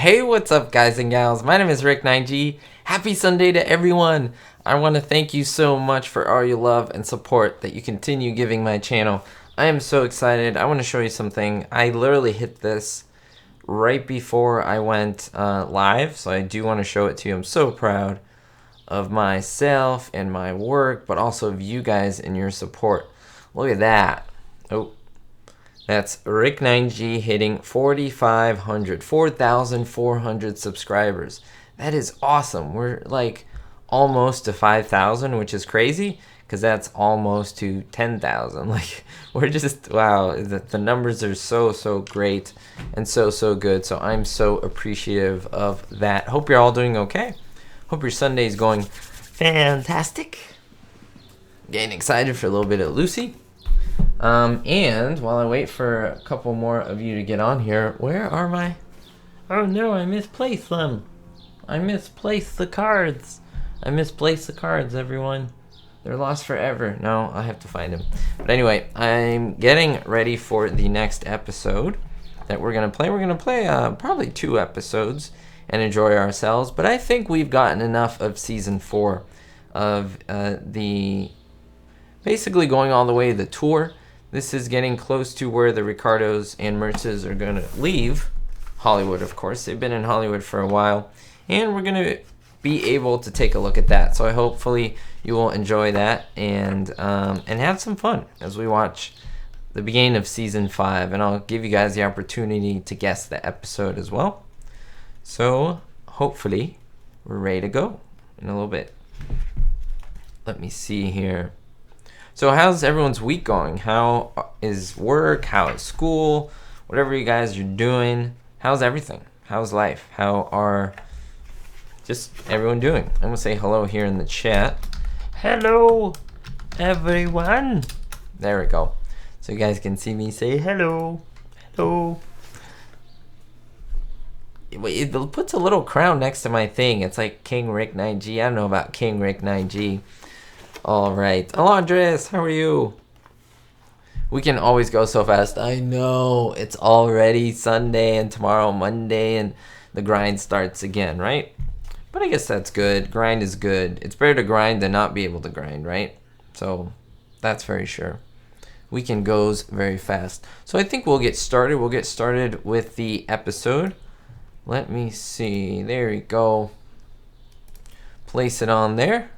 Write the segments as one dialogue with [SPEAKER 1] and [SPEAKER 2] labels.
[SPEAKER 1] Hey, what's up, guys and gals? My name is Ricknineg. Happy Sunday to everyone. I want to thank you so much for all your love and support that you continue giving my channel. I am so excited. I want to show you something. I literally hit this right before I went live, so I do want to show it to you. I'm so proud of myself and my work, but also of you guys and your support. Look at that. Oh. That's Ricknineg hitting 4,400 subscribers. That is awesome. We're like almost to 5,000, which is crazy because that's almost to 10,000. Like we're just, wow, the numbers are so great and so good. So I'm so appreciative of that. Hope you're all doing okay. Hope your Sunday is going fantastic. Getting excited for a little bit of Lucy. And while I wait for a couple more of you to get on here, where are my... Oh no, I misplaced them. I misplaced the cards. I misplaced the cards, everyone. They're lost forever. No, I have to find them. But anyway, I'm getting ready for the next episode that we're going to play. We're going to play probably 2 episodes and enjoy ourselves. But I think we've gotten enough of Season 4 of basically going all the way to the tour. This is getting close to where the Ricardos and Mertzes are going to leave Hollywood, of course. They've been in Hollywood for a while, and we're going to be able to take a look at that. So hopefully you will enjoy that and have some fun as we watch the beginning of Season 5. And I'll give you guys the opportunity to guess the episode as well. So hopefully we're ready to go in a little bit. Let me see here. So how's everyone's week going? How is work? How is school? Whatever you guys are doing. How's everything? How's life? How are just everyone doing? I'm going to say hello here in the chat. Hello, everyone. There we go. So you guys can see me say hello. Hello. It puts a little crown next to my thing. It's like King Ricknineg. I don't know about King Ricknineg. All right, Alondris, how are you? We can always go so fast. I know, it's already Sunday and tomorrow Monday and the grind starts again, right? But I guess that's good. Grind is good. It's better to grind than not be able to grind, right? So that's very sure. Weekend goes very fast. So I think we'll get started. We'll get started with the episode. Let me see. There we go. Place it on there.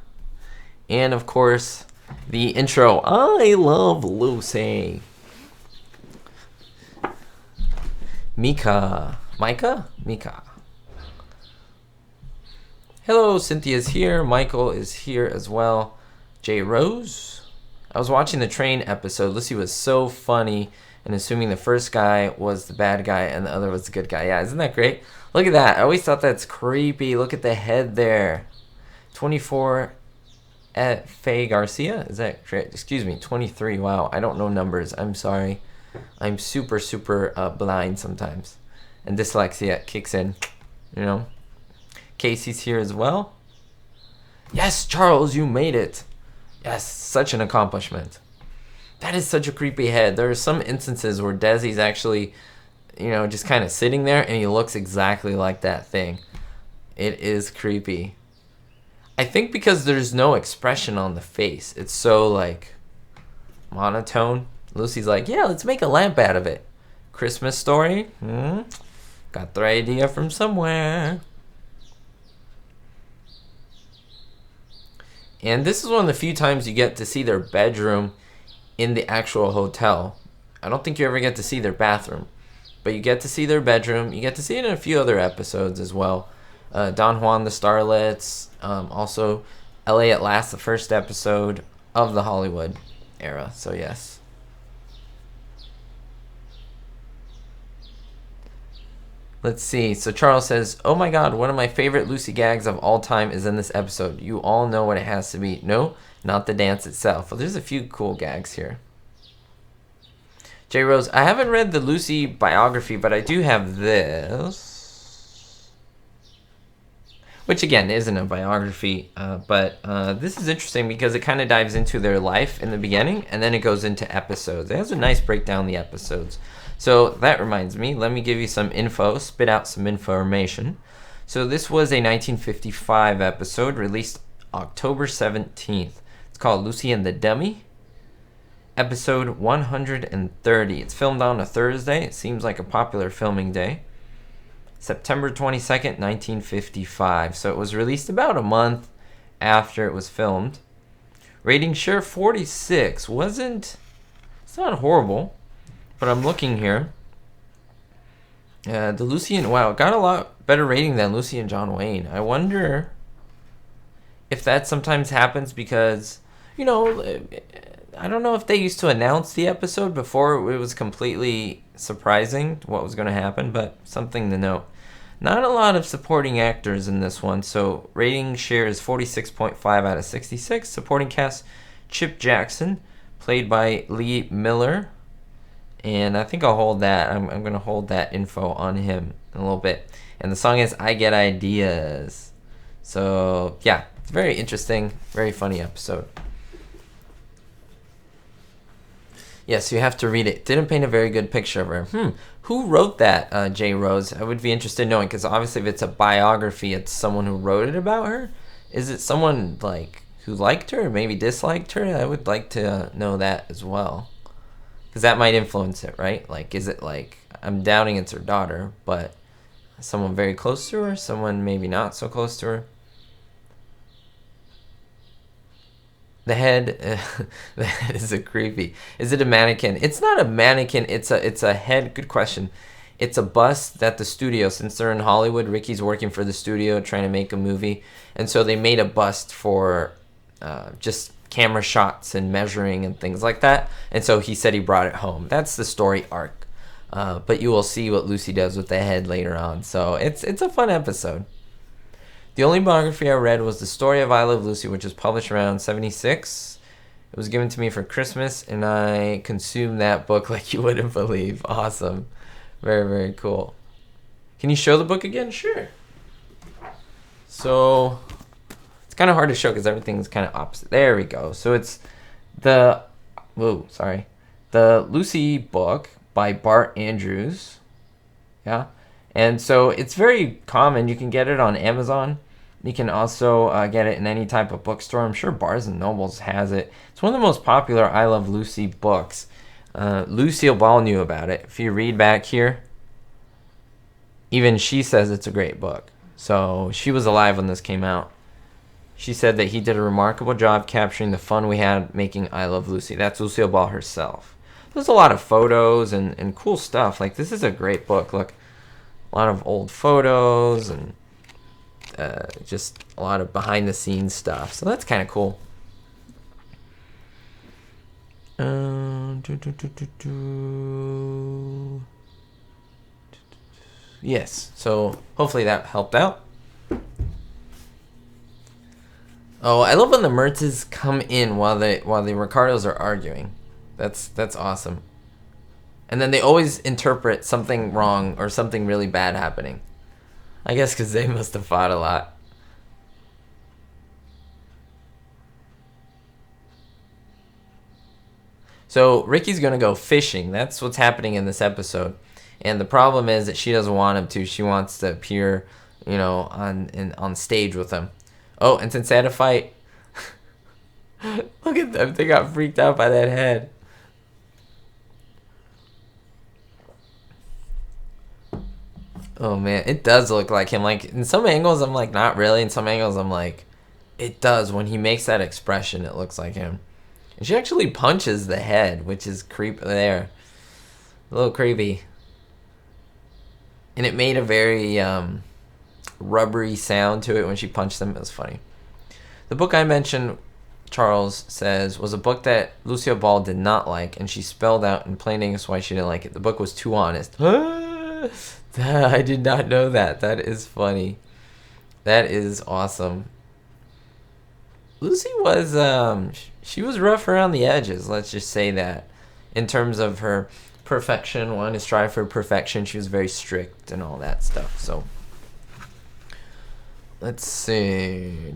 [SPEAKER 1] And of course, the intro. I love Lucy. Mika. Hello, Cynthia's here. Michael is here as well. J. Rose. I was watching the train episode. Lucy was so funny and assuming the first guy was the bad guy and the other was the good guy. Yeah, isn't that great? Look at that. I always thought that's creepy. Look at the head there. 24 at Faye Garcia, is that correct? Excuse me, 23. Wow, I don't know numbers. I'm sorry. I'm super blind sometimes, and dyslexia kicks in. You know. Casey's here as well. Yes, Charles, you made it. Yes, such an accomplishment. That is such a creepy head. There are some instances where Desi's actually, just kind of sitting there, and he looks exactly like that thing. It is creepy. I think because there's no expression on the face. It's so, like, monotone. Lucy's like, yeah, let's make a lamp out of it. Christmas story? Got the idea from somewhere. And this is one of the few times you get to see their bedroom in the actual hotel. I don't think you ever get to see their bathroom. But you get to see their bedroom. You get to see it in a few other episodes as well. Don Juan, the Starlets, also LA at Last, the first episode of the Hollywood era. So yes. Let's see. So Charles says, oh my god, one of my favorite Lucy gags of all time is in this episode. You all know what it has to be. No, not the dance itself. Well, there's a few cool gags here. J. Rose, I haven't read the Lucy biography, but I do have this. Which, again, isn't a biography, but this is interesting because it kind of dives into their life in the beginning, and then it goes into episodes. It has a nice breakdown of the episodes. So that reminds me, let me give you some info, spit out some information. So this was a 1955 episode released October 17th. It's called Lucy and the Dummy. Episode 130. It's filmed on a Thursday. It seems like a popular filming day. September 22nd, 1955. So it was released about a month after it was filmed. Rating share 46. It's not horrible, but I'm looking here. The Lucy and, wow, it got a lot better rating than Lucy and John Wayne. I wonder if that sometimes happens because, you know, I don't know if they used to announce the episode before it was completely surprising what was going to happen, but something to note. Not a lot of supporting actors in this one, so rating share is 46.5 out of 66. Supporting cast, Chip Jackson, played by Lee Miller, and I think I'll hold that. I'm going to hold that info on him in a little bit. And the song is I Get Ideas. So, yeah, it's very interesting, very funny episode. Yes, you have to read it. Didn't paint a very good picture of her. Who wrote that, J. Rose? I would be interested in knowing, because obviously if it's a biography, it's someone who wrote it about her. Is it someone like who liked her or maybe disliked her? I would like to know that as well, because that might influence it, right? Like, is it like, I'm doubting it's her daughter, but someone very close to her, someone maybe not so close to her? The head, the head is a creepy. Is it a mannequin? It's not a mannequin. It's a head. Good question. It's a bust that the studio, since they're in Hollywood, Ricky's working for the studio trying to make a movie, and so they made a bust for just camera shots and measuring and things like that. And so he said he brought it home. That's the story arc. But you will see what Lucy does with the head later on. So it's a fun episode. The only biography I read was The Story of I Love Lucy, which was published around 76. It was given to me for Christmas, and I consumed that book like you wouldn't believe. Awesome. Very, very cool. Can you show the book again? Sure. So, it's kind of hard to show because everything's kind of opposite. There we go. So, it's the Lucy book by Bart Andrews. Yeah. And so it's very common. You can get it on Amazon. You can also get it in any type of bookstore. I'm sure Barnes and Nobles has it. It's one of the most popular I Love Lucy books. Lucille Ball knew about it. If you read back here, even she says it's a great book. So she was alive when this came out. She said that he did a remarkable job capturing the fun we had making I Love Lucy. That's Lucille Ball herself. There's a lot of photos and cool stuff. Like, this is a great book. Look. A lot of old photos and just a lot of behind the scenes stuff. So that's kind of cool. Yes, so hopefully that helped out. Oh, I love when the Mertzes come in while the Ricardos are arguing. That's awesome. And then they always interpret something wrong or something really bad happening. I guess because they must have fought a lot. So Ricky's going to go fishing. That's what's happening in this episode. And the problem is that she doesn't want him to. She wants to appear, you know, on stage with him. Oh, and since they had a fight, look at them. They got freaked out by that head. Oh man, it does look like him. Like, in some angles I'm like, not really. In some angles I'm like, it does. When he makes that expression, it looks like him. And she actually punches the head, which is creepy there. A little creepy. And it made a very rubbery sound to it when she punched him. It was funny. The book I mentioned, Charles says, was a book that Lucille Ball did not like, and she spelled out in plain English why she didn't like it. The book was too honest. I did not know that. That is funny. That is awesome. Lucy was she was rough around the edges, let's just say that. In terms of her perfection, wanting to strive for perfection, she was very strict and all that stuff. So let's see.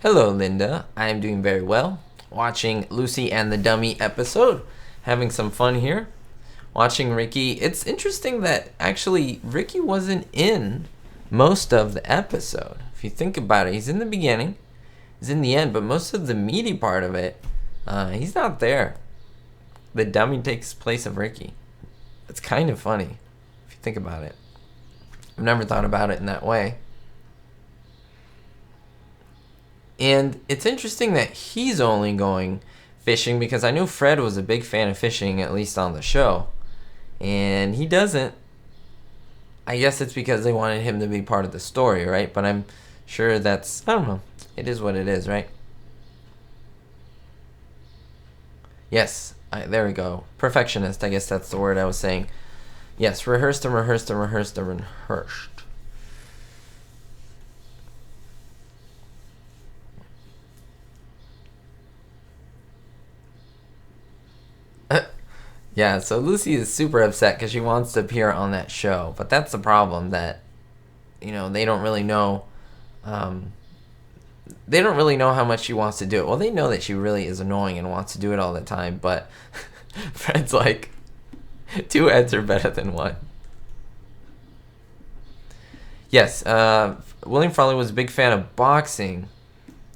[SPEAKER 1] Hello, Linda. I am doing very well. watching Lucy and the Dummy episode. Having some fun here. Watching Ricky. It's interesting that actually Ricky wasn't in most of the episode. If you think about it, he's in the beginning, he's in the end, but most of the meaty part of it, he's not there. The Dummy takes place of Ricky. It's kind of funny if you think about it. I've never thought about it in that way. And it's interesting that he's only going fishing because I know Fred was a big fan of fishing, at least on the show. And he doesn't. I guess it's because they wanted him to be part of the story, right? But I'm sure that's, I don't know. It is what it is, right? Yes, there we go. Perfectionist, I guess that's the word I was saying. Yes, rehearsed and rehearsed and rehearsed and rehearsed. Yeah, so Lucy is super upset because she wants to appear on that show. But that's the problem, that, you know, they don't really know. They don't really know how much she wants to do it. Well, they know that she really is annoying and wants to do it all the time. But Fred's like, 2 heads are better than 1. Yes, William Frawley was a big fan of boxing.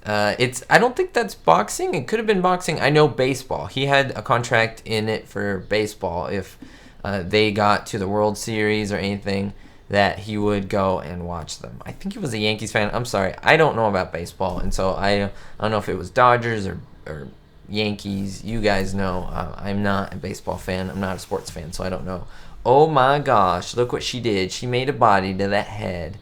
[SPEAKER 1] I don't think that's boxing. It could have been boxing. I know baseball. He had a contract in it for baseball. If they got to the World Series or anything, that he would go and watch them. I think he was a Yankees fan. I'm sorry, I don't know about baseball, and so I don't know if it was Dodgers or Yankees. You guys know. I'm not a baseball fan. I'm not a sports fan, so I don't know. Oh my gosh, look what she did. She made a body to that head.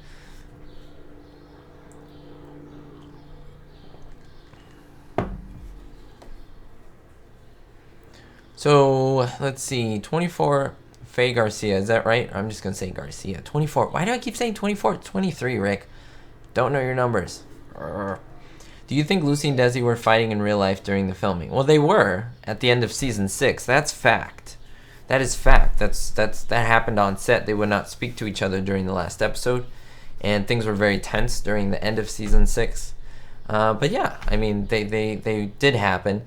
[SPEAKER 1] So, let's see, 24, Faye Garcia, is that right? I'm just going to say Garcia. 24, why do I keep saying 24? 23, Rick. Don't know your numbers. Do you think Lucy and Desi were fighting in real life during the filming? Well, they were at the end of season 6. That's fact. That is fact. That happened on set. They would not speak to each other during the last episode, and things were very tense during the end of season 6. But yeah, I mean, they did happen.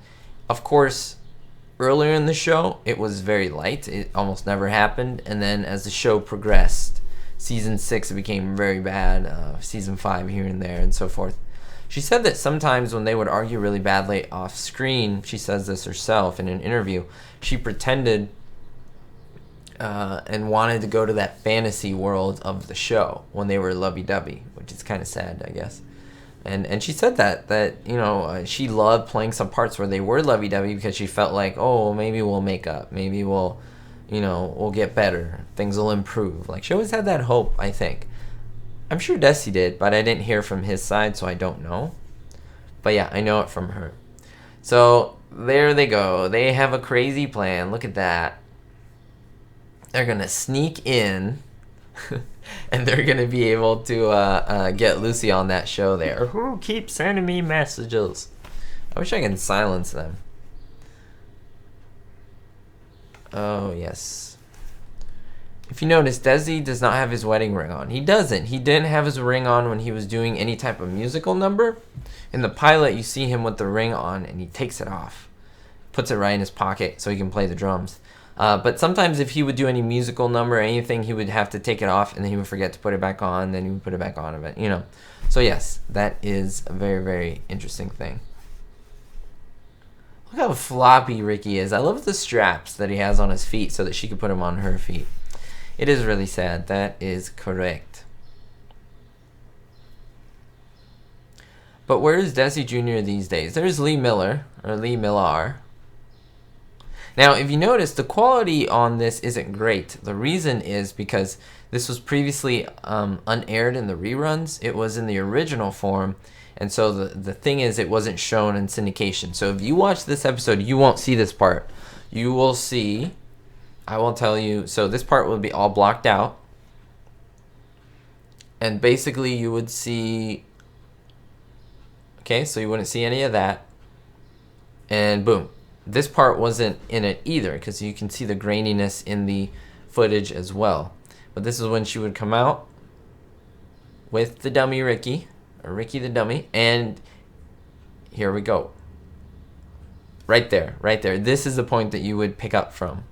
[SPEAKER 1] Of course, earlier in the show, it was very light. It almost never happened. And then as the show progressed, season 6, it became very bad. Season 5 here and there and so forth. She said that sometimes when they would argue really badly off screen, she says this herself in an interview, she pretended and wanted to go to that fantasy world of the show when they were lovey-dovey, which is kind of sad, I guess. And she said that you know, she loved playing some parts where they were lovey-dovey because she felt like, oh, maybe we'll make up, maybe we'll get better, things will improve. Like, she always had that hope, I think. I'm sure Desi did, but I didn't hear from his side, so I don't know. But yeah, I know it from her. So there they go. They have a crazy plan. Look at that. They're gonna sneak in. And they're going to be able to get Lucy on that show there. Who keeps sending me messages? I wish I could silence them. Oh, yes. If you notice, Desi does not have his wedding ring on. He doesn't. He didn't have his ring on when he was doing any type of musical number. In the pilot, you see him with the ring on, and he takes it off. Puts it right in his pocket so he can play the drums. But sometimes if he would do any musical number or anything, he would have to take it off, and then he would forget to put it back on, then he would put it back on, you know. So yes, that is a very, very interesting thing. Look how floppy Ricky is. I love the straps that he has on his feet so that she could put them on her feet. It is really sad. That is correct. But where is Desi Jr. these days? There's Lee Miller, or Lee Millar. Now, if you notice, the quality on this isn't great. The reason is because this was previously unaired in the reruns. It was in the original form, and so the thing is, it wasn't shown in syndication. So if you watch this episode, you won't see this part. You will see, I will tell you, so this part will be all blocked out. And basically you would see, okay, so you wouldn't see any of that. And boom. This part wasn't in it either because you can see the graininess in the footage as well. But this is when she would come out with the dummy Ricky, or Ricky the dummy, and here we go. Right there, right there. This is the point that you would pick up from.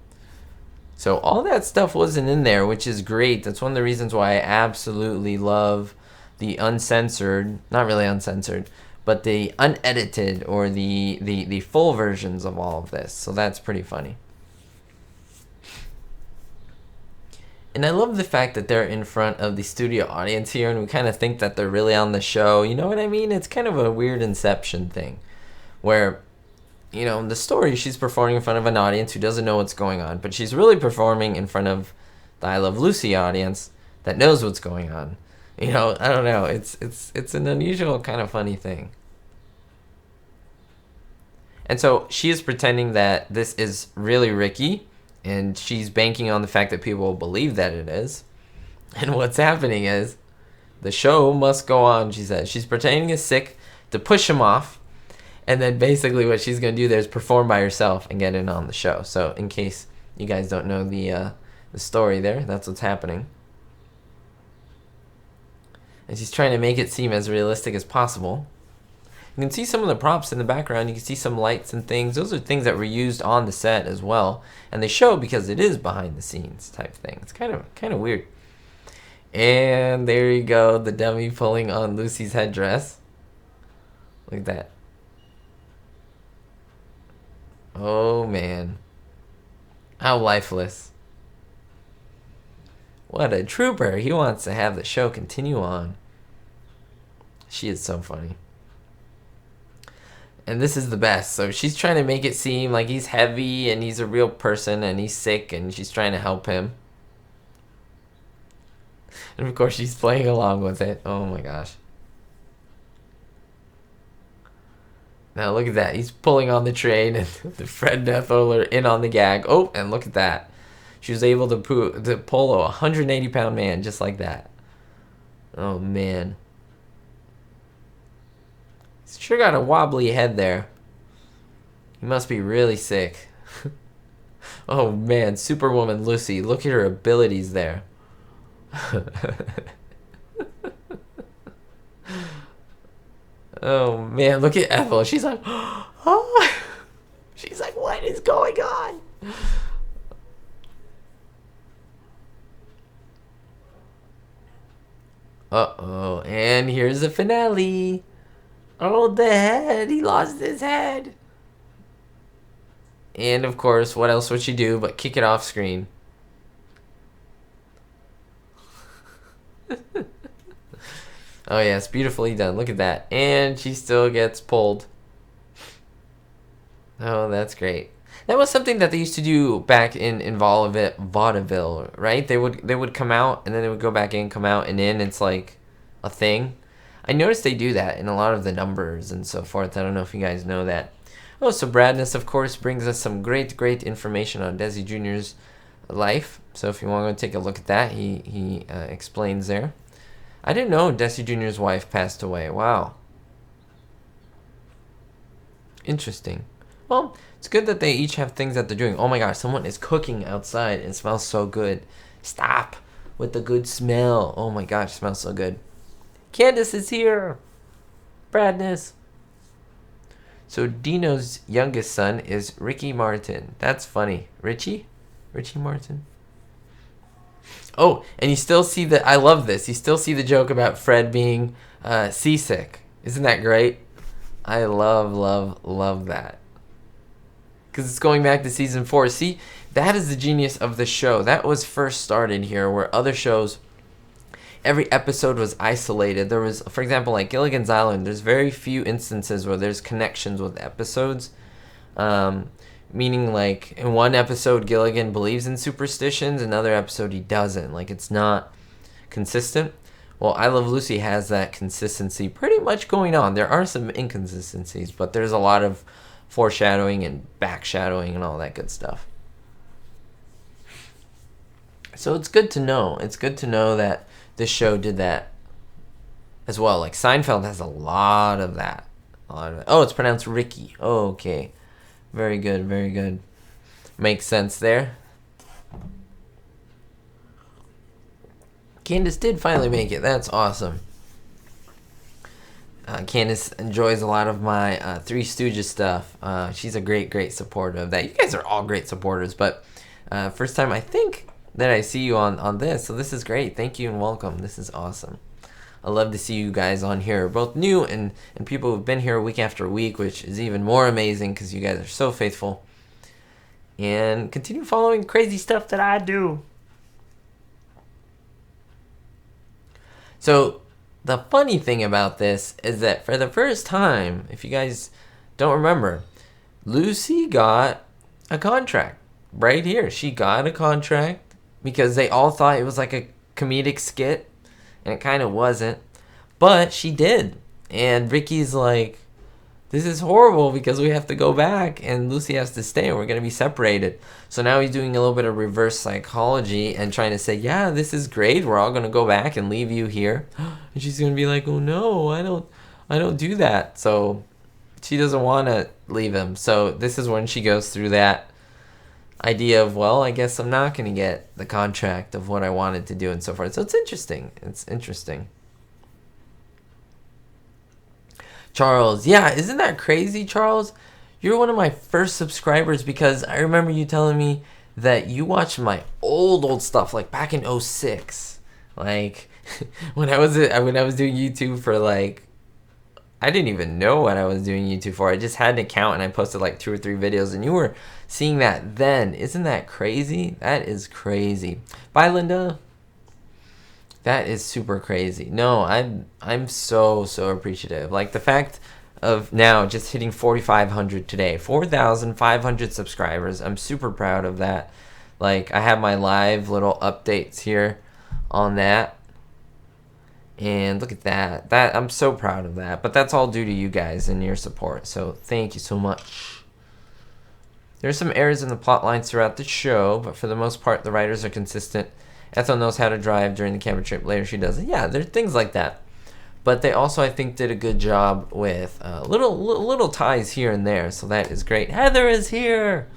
[SPEAKER 1] So all that stuff wasn't in there, which is great. That's one of the reasons why I absolutely love the uncensored, not really uncensored, but the unedited or the full versions of all of this. So that's pretty funny. And I love the fact that they're in front of the studio audience here, and we kind of think that they're really on the show. You know what I mean? It's kind of a weird Inception thing where, you know, the story, she's performing in front of an audience who doesn't know what's going on, but she's really performing in front of the I Love Lucy audience that knows what's going on. You know, I don't know. It's an unusual kind of funny thing. And so she is pretending that this is really Ricky, and she's banking on the fact that people will believe that it is. And what's happening is the show must go on, she says. She's pretending he's sick to push him off. And then basically what she's going to do there is perform by herself and get in on the show. So in case you guys don't know the story there, that's what's happening. And she's trying to make it seem as realistic as possible. You can see some of the props in the background. You can see some lights and things. Those are things that were used on the set as well. And they show because it is behind the scenes type thing. It's kind of weird. And there you go, the dummy pulling on Lucy's headdress. Look at that. Oh, man. How lifeless. What a trooper. He wants to have the show continue on. She is so funny. And this is the best. So she's trying to make it seem like he's heavy and he's a real person and he's sick and she's trying to help him. And of course she's playing along with it. Oh my gosh. Now look at that. He's pulling on the train and the Fred Bethel are in on the gag. Oh, and look at that. She was able to pull a 180-pound man just like that. Oh, man. He's sure got a wobbly head there. He must be really sick. Oh, man. Superwoman Lucy. Look at her abilities there. Oh, man. Look at Ethel. She's like, oh. She's like, what is going on? Uh-oh, and here's the finale. Oh, the head. He lost his head. And, of course, what else would she do but kick it off screen? Oh, yes, beautifully done. Look at that. And she still gets pulled. Oh, that's great. That was something that they used to do back in vaudeville, right? They would come out and then they would go back in, come out and in. It's like a thing. I noticed they do that in a lot of the numbers and so forth. I don't know if you guys know that. Oh, so Bradness, of course, brings us some great information on Desi Jr.'s life. So if you want to go take a look at that, he explains there. I didn't know Desi Jr.'s wife passed away. Wow. Interesting. Well, it's good that they each have things that they're doing. Oh my gosh, someone is cooking outside. It smells so good. Stop with the good smell. Oh my gosh, it smells so good. Candace is here. Bradness. So Dino's youngest son is Ricky Martin. That's funny. Richie Martin. Oh, and you still see the, I love this. You still see the joke about Fred being seasick. Isn't that great? I love that. Because it's going back to season 4. See, that is the genius of the show. That was first started here, where other shows, every episode was isolated. There was, for example, like Gilligan's Island, there's very few instances where there's connections with episodes. Meaning, like, in one episode, Gilligan believes in superstitions. Another episode, he doesn't. Like, it's not consistent. Well, I Love Lucy has that consistency pretty much going on. There are some inconsistencies, but there's a lot of foreshadowing and backshadowing and all that good stuff. So it's good to know. It's good to know that this show did that as well. Like, Seinfeld has a lot of that. Oh, it's pronounced Ricky. Oh, okay. Very good, very good. Makes sense there. Candace did finally make it. That's awesome. Candace enjoys a lot of my Three Stooges stuff. She's a great supporter of that. You guys are all great supporters, but first time I think that I see you on this, so this is great. Thank you and welcome. This is awesome. I love to see you guys on here, both new and people who've been here week after week, which is even more amazing because you guys are so faithful. And continue following crazy stuff that I do. So the funny thing about this is that for the first time, if you guys don't remember, Lucy got a contract right here. She got a contract because they all thought it was like a comedic skit, and it kind of wasn't. But she did. And Ricky's like, this is horrible because we have to go back and Lucy has to stay and we're going to be separated. So now he's doing a little bit of reverse psychology and trying to say, yeah, this is great. We're all going to go back and leave you here. And she's going to be like, oh no, I don't do that. So she doesn't want to leave him. So this is when she goes through that idea of, well, I guess I'm not going to get the contract of what I wanted to do and so forth. So it's interesting. It's interesting. Charles, yeah, isn't that crazy, Charles? You're one of my first subscribers because I remember you telling me that you watched my old stuff, like back in 06. Like when I was doing YouTube for like, I didn't even know what I was doing YouTube for. I just had an account and I posted like 2 or 3 videos and you were seeing that then. Isn't that crazy? That is crazy. Bye, Linda. That is super crazy. No, I'm so appreciative. Like the fact of now just hitting 4,500 today, 4,500 subscribers. I'm super proud of that. Like I have my live little updates here on that. And look at that. That I'm so proud of that. But that's all due to you guys and your support. So thank you so much. There's some errors in the plot lines throughout the show, but for the most part the writers are consistent. Ethel knows how to drive during the camera trip. Later she doesn't. Yeah, there are things like that. But they also, I think, did a good job with little ties here and there. So that is great. Heather is here.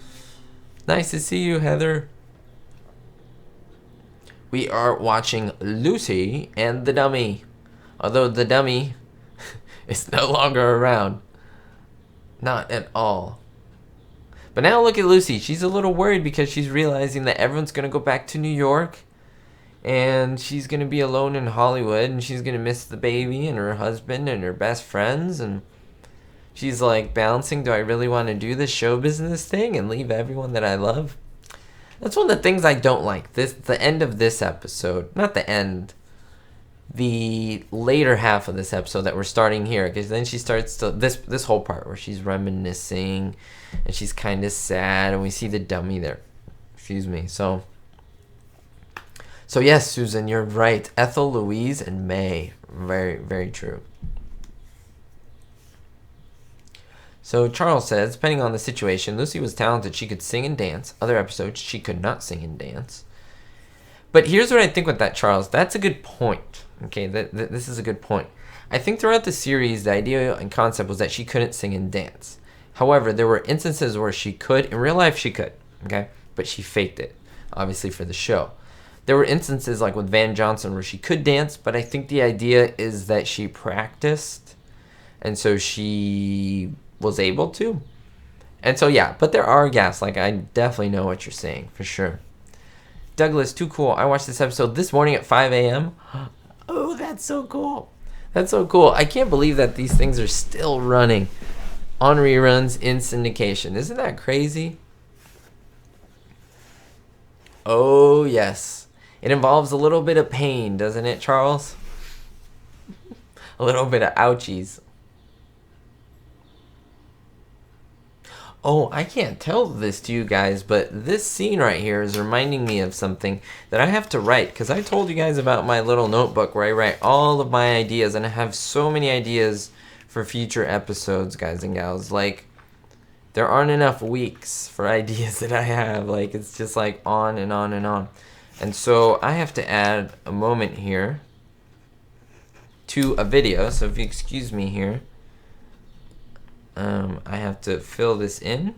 [SPEAKER 1] Nice to see you, Heather. We are watching Lucy and the Dummy. Although the Dummy is no longer around. Not at all. But now look at Lucy. She's a little worried because she's realizing that everyone's going to go back to New York. And she's going to be alone in Hollywood. And she's going to miss the baby and her husband and her best friends. And she's like balancing, do I really want to do this show business thing and leave everyone that I love? That's one of the things I don't like. The end of this episode. Not the end. The later half of this episode that we're starting here. Because then she starts to, this whole part where she's reminiscing. And she's kind of sad. And we see the dummy there. Excuse me. So yes, Susan, you're right. Ethel, Louise, and May. Very true. So Charles says, depending on the situation, Lucy was talented. She could sing and dance. Other episodes, she could not sing and dance. But here's what I think with that, Charles. That's a good point. Okay, this is a good point. I think throughout the series, the idea and concept was that she couldn't sing and dance. However, there were instances where she could. In real life, she could. Okay, but she faked it, obviously, for the show. There were instances like with Van Johnson where she could dance, but I think the idea is that she practiced, and so she was able to. And so, yeah, but there are gaps. Like, I definitely know what you're saying, for sure. Douglas, too cool. I watched this episode this morning at 5 a.m. Oh, that's so cool. That's so cool. I can't believe that these things are still running on reruns in syndication. Isn't that crazy? Oh, yes. It involves a little bit of pain, doesn't it, Charles? A little bit of ouchies. Oh, I can't tell this to you guys, but this scene right here is reminding me of something that I have to write, because I told you guys about my little notebook where I write all of my ideas, and I have so many ideas for future episodes, guys and gals. Like, there aren't enough weeks for ideas that I have. Like, it's just like on and on and on. And so I have to add a moment here to a video. So if you excuse me here, I have to fill this in.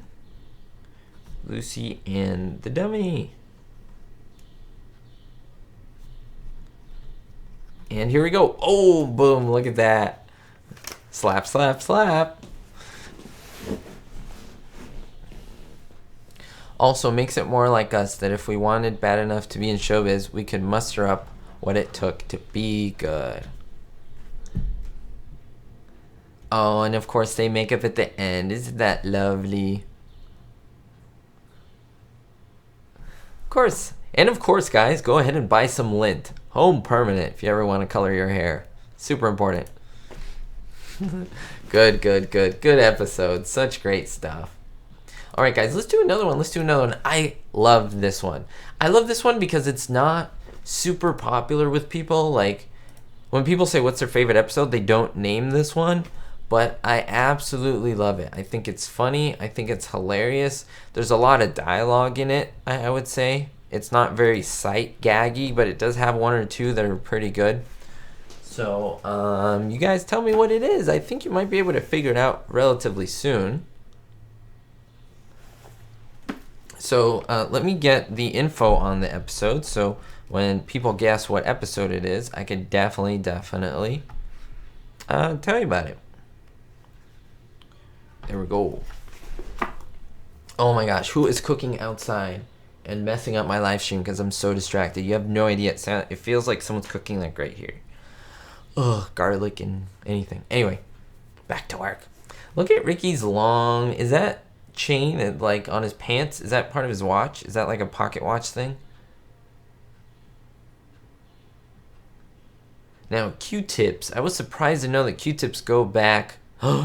[SPEAKER 1] Lucy and the Dummy. And here we go. Oh, boom, look at that. Slap, slap, slap. Also makes it more like us that if we wanted bad enough to be in showbiz, we could muster up what it took to be good. Oh, and of course they make up at the end. Isn't that lovely? Of course. And of course, guys, go ahead and buy some lint. Home permanent if you ever want to color your hair. Super important. Good episode. Such great stuff. All right, guys, let's do another one. I love this one. I love this one because it's not super popular with people. Like, when people say what's their favorite episode, they don't name this one. But I absolutely love it. I think it's funny. I think it's hilarious. There's a lot of dialogue in it, I would say. It's not very sight gaggy, but it does have one or two that are pretty good. So, you guys tell me what it is. I think you might be able to figure it out relatively soon. So, let me get the info on the episode. So, when people guess what episode it is, I could definitely tell you about it. There we go. Oh my gosh, who is cooking outside and messing up my live stream because I'm so distracted? You have no idea. It feels like someone's cooking like right here. Ugh, garlic and anything. Anyway, back to work. Look at Ricky's long. Is that chain like on his pants? Is that part of his watch? Is that like a pocket watch thing? Now, Q-tips. I was surprised to know that Q-tips go back.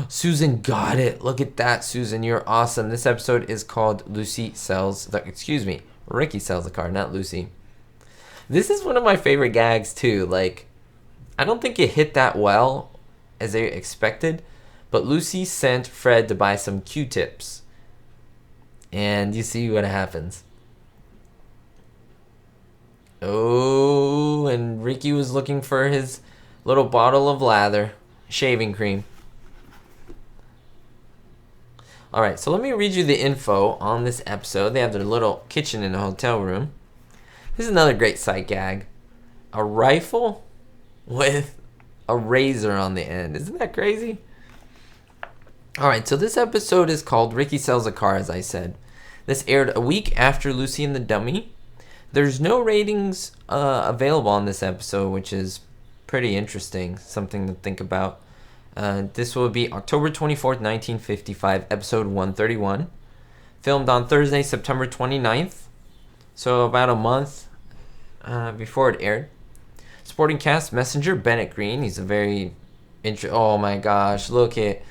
[SPEAKER 1] Susan got it. Look at that, Susan. You're awesome. This episode is called Ricky Sells the Car, not Lucy. This is one of my favorite gags, too. Like, I don't think it hit that well as they expected, but Lucy sent Fred to buy some Q-tips. And you see what happens. Oh, and Ricky was looking for his little bottle of lather, shaving cream. All right, so let me read you the info on this episode. They have their little kitchen in the hotel room. This is another great sight gag. A rifle with a razor on the end. Isn't that crazy? All right, so this episode is called Ricky Sells a Car, as I said. This aired a week after Lucy and the Dummy. There's no ratings available on this episode, which is pretty interesting, something to think about. This will be October 24th, 1955, episode 131. Filmed on Thursday, September 29th. So about a month before it aired. Supporting cast, Messenger, Bennett Green. He's a very oh my gosh, look at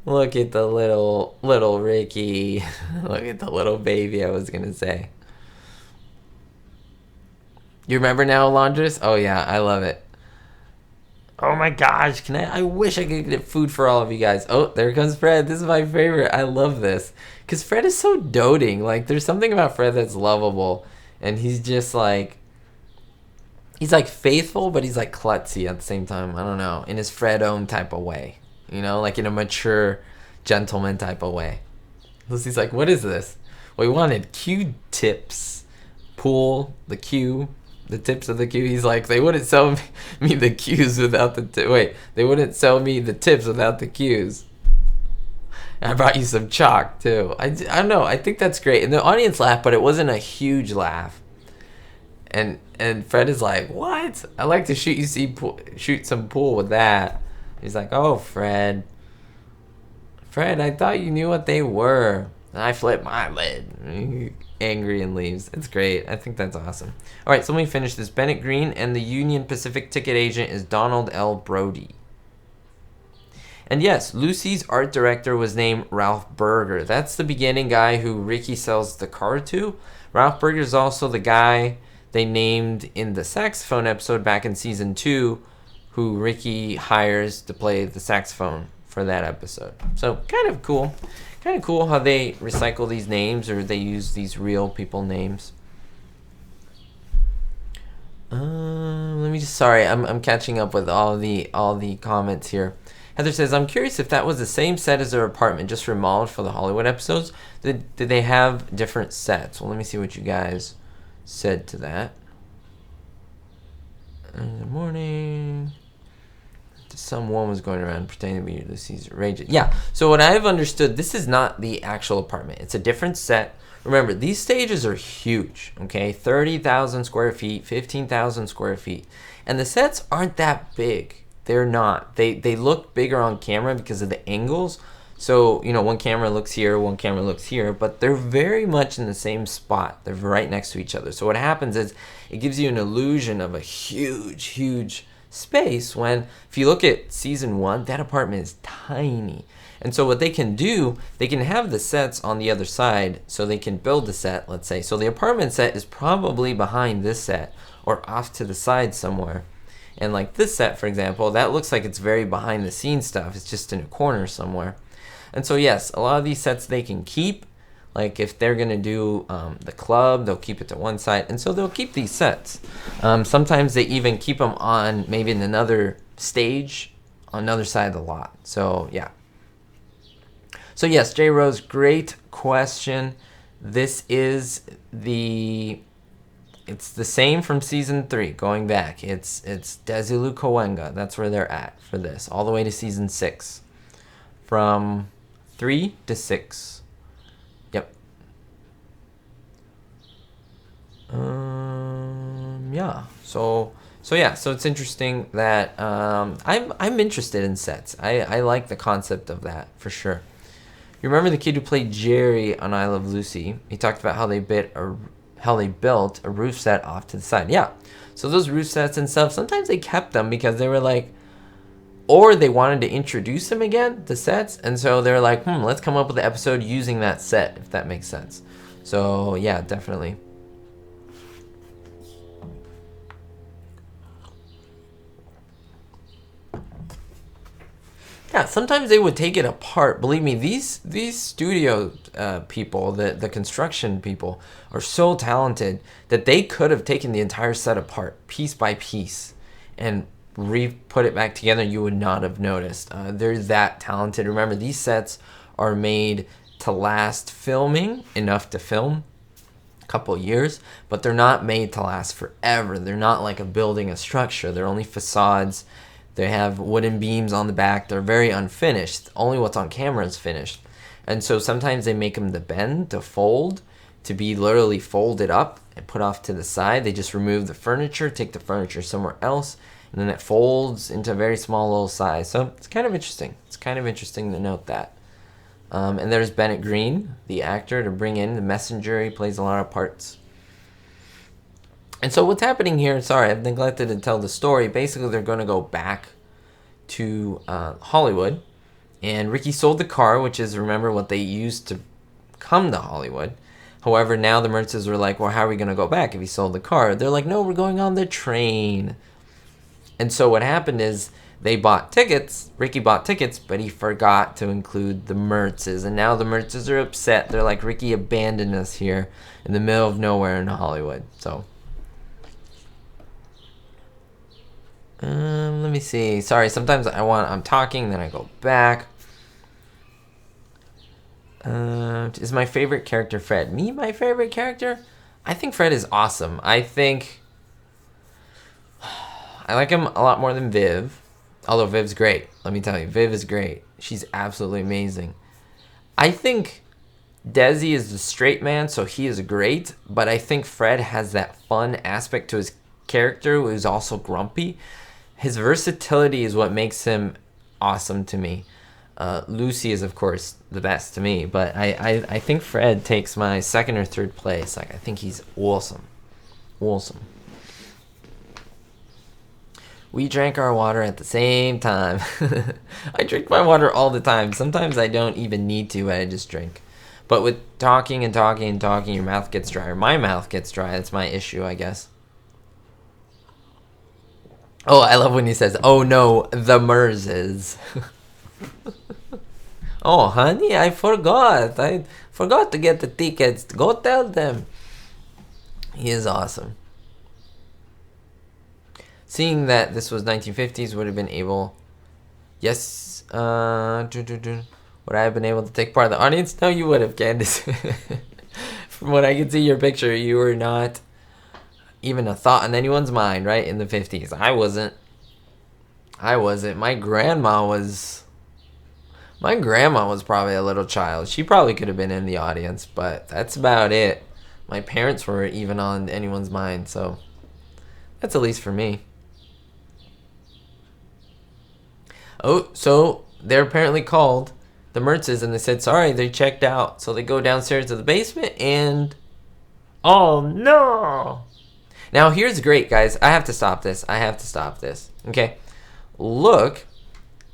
[SPEAKER 1] the little Ricky. Look at the little baby, I was going to say. You remember now, Laundress? Oh yeah, I love it. Oh my gosh, I wish I could get food for all of you guys. Oh, there comes Fred. This is my favorite. I love this. Because Fred is so doting. Like, there's something about Fred that's lovable. And he's just like, he's like faithful, but he's like klutzy at the same time. I don't know. In his Fred-own type of way. You know, like in a mature gentleman type of way. Lucy's like, what is this? We wanted Q-tips. Pool, the Q. The tips of the Q. He's like, they wouldn't sell me the Qs without the they wouldn't sell me the tips without the Qs. And I brought you some chalk too. I don't know. I think that's great. And the audience laughed, but it wasn't a huge laugh. And Fred is like, what? I like to shoot some pool with that. He's like, oh, Fred, I thought you knew what they were. And I flipped my lid. Angry and leaves. It's great. I think that's awesome. All right, so let me finish this. Bennett Green and the Union Pacific ticket agent is Donald L. Brody. And yes, Lucy's art director was named Ralph Berger. That's the beginning guy who Ricky sells the car to. Ralph Berger is also the guy they named in the saxophone episode back in season 2, who Ricky hires to play the saxophone for that episode. So kind of cool. Kind of cool how they recycle these names, or they use these real people names. I'm catching up with all the comments here. Heather says, I'm curious if that was the same set as their apartment, just remodeled for the Hollywood episodes. Did they have different sets? Well, let me see what you guys said to that. Good morning. someone was going around pretending to be Lucy's rage. Yeah, so what I've understood, this is not the actual apartment. It's a different set. Remember, these stages are huge, okay? 30,000 square feet, 15,000 square feet. And the sets aren't that big. They're not. They look bigger on camera because of the angles. So, you know, one camera looks here, one camera looks here, but they're very much in the same spot. They're right next to each other. So what happens is it gives you an illusion of a huge, huge space when, if you look at season 1, that apartment is tiny. And so what they can do, they can have the sets on the other side so they can build the set, let's say. So the apartment set is probably behind this set or off to the side somewhere. And like this set, for example, that looks like it's very behind the scenes stuff. It's just in a corner somewhere. And so yes, a lot of these sets they can keep. Like if they're going to do the club, they'll keep it to one side. And so they'll keep these sets. Sometimes they even keep them on maybe in another stage on another side of the lot. So yeah. So yes, J Rose, great question. This is it's the same from season 3 going back. It's Desi Jr. That's where they're at for this, all the way to season 6. From 3 to 6. Yep. Yeah. So it's interesting that I'm interested in sets. I like the concept of that for sure. You remember the kid who played Jerry on I Love Lucy? He talked about how they built a roof set off to the side. Yeah. So those roof sets and stuff, sometimes they kept them because they were like, or they wanted to introduce them again, the sets, and so they're like, let's come up with an episode using that set, if that makes sense. So yeah, definitely. Yeah, sometimes they would take it apart. Believe me, these studio people, the construction people, are so talented that they could have taken the entire set apart, piece by piece, and put it back together. You would not have noticed. They're that talented. Remember, these sets are made to last filming, enough to film a couple years, but they're not made to last forever. They're not like a building, a structure. They're only facades. They have wooden beams on the back. They're very unfinished. Only what's on camera is finished. And so sometimes they make them to bend, to fold, to be literally folded up and put off to the side. They just remove the furniture, take the furniture somewhere else, and then it folds into a very small little size. So it's kind of interesting. It's kind of interesting to note that. And there's Bennett Green, the actor, to bring in the messenger. He plays a lot of parts. And so what's happening here, sorry, I've neglected to tell the story. Basically, they're going to go back to Hollywood. And Ricky sold the car, which is, remember, what they used to come to Hollywood. However, now the Mertzes were like, well, how are we going to go back if he sold the car? They're like, no, we're going on the train. And so what happened is they bought tickets. Ricky bought tickets, but he forgot to include the Mertzes. And now the Mertzes are upset. They're like, Ricky abandoned us here in the middle of nowhere in Hollywood. So let me see. Sorry, sometimes I'm talking, then I go back. Is my favorite character Fred? Me, my favorite character? I think Fred is awesome. I like him a lot more than Viv. Although Viv's great. Let me tell you, Viv is great. She's absolutely amazing. I think Desi is the straight man, so he is great. But I think Fred has that fun aspect to his character who's also grumpy. His versatility is what makes him awesome to me. Lucy is, of course, the best to me. But I think Fred takes my second or third place. Like, I think he's awesome. Awesome. We drank our water at the same time. I drink my water all the time. Sometimes I don't even need to, but I just drink. But with talking and talking and talking, your mouth gets dry. Or my mouth gets dry. That's my issue, I guess. Oh, I love when he says, oh no, the Mertzes. Oh, honey, I forgot. I forgot to get the tickets. Go tell them. He is awesome. Seeing that this was 1950s, would have been able... Yes. Would I have been able to take part of the audience? No, you would have, Candace. From what I can see your picture, you were not even a thought in anyone's mind, right? In the 50s. I wasn't. I wasn't. My grandma was probably a little child. She probably could have been in the audience, but that's about it. My parents were even on anyone's mind, so that's at least for me. Oh, so they're apparently called the Mertzes, and they said, sorry, they checked out. So they go downstairs to the basement, and oh no. Now here's great, guys. I have to stop this. Okay. Look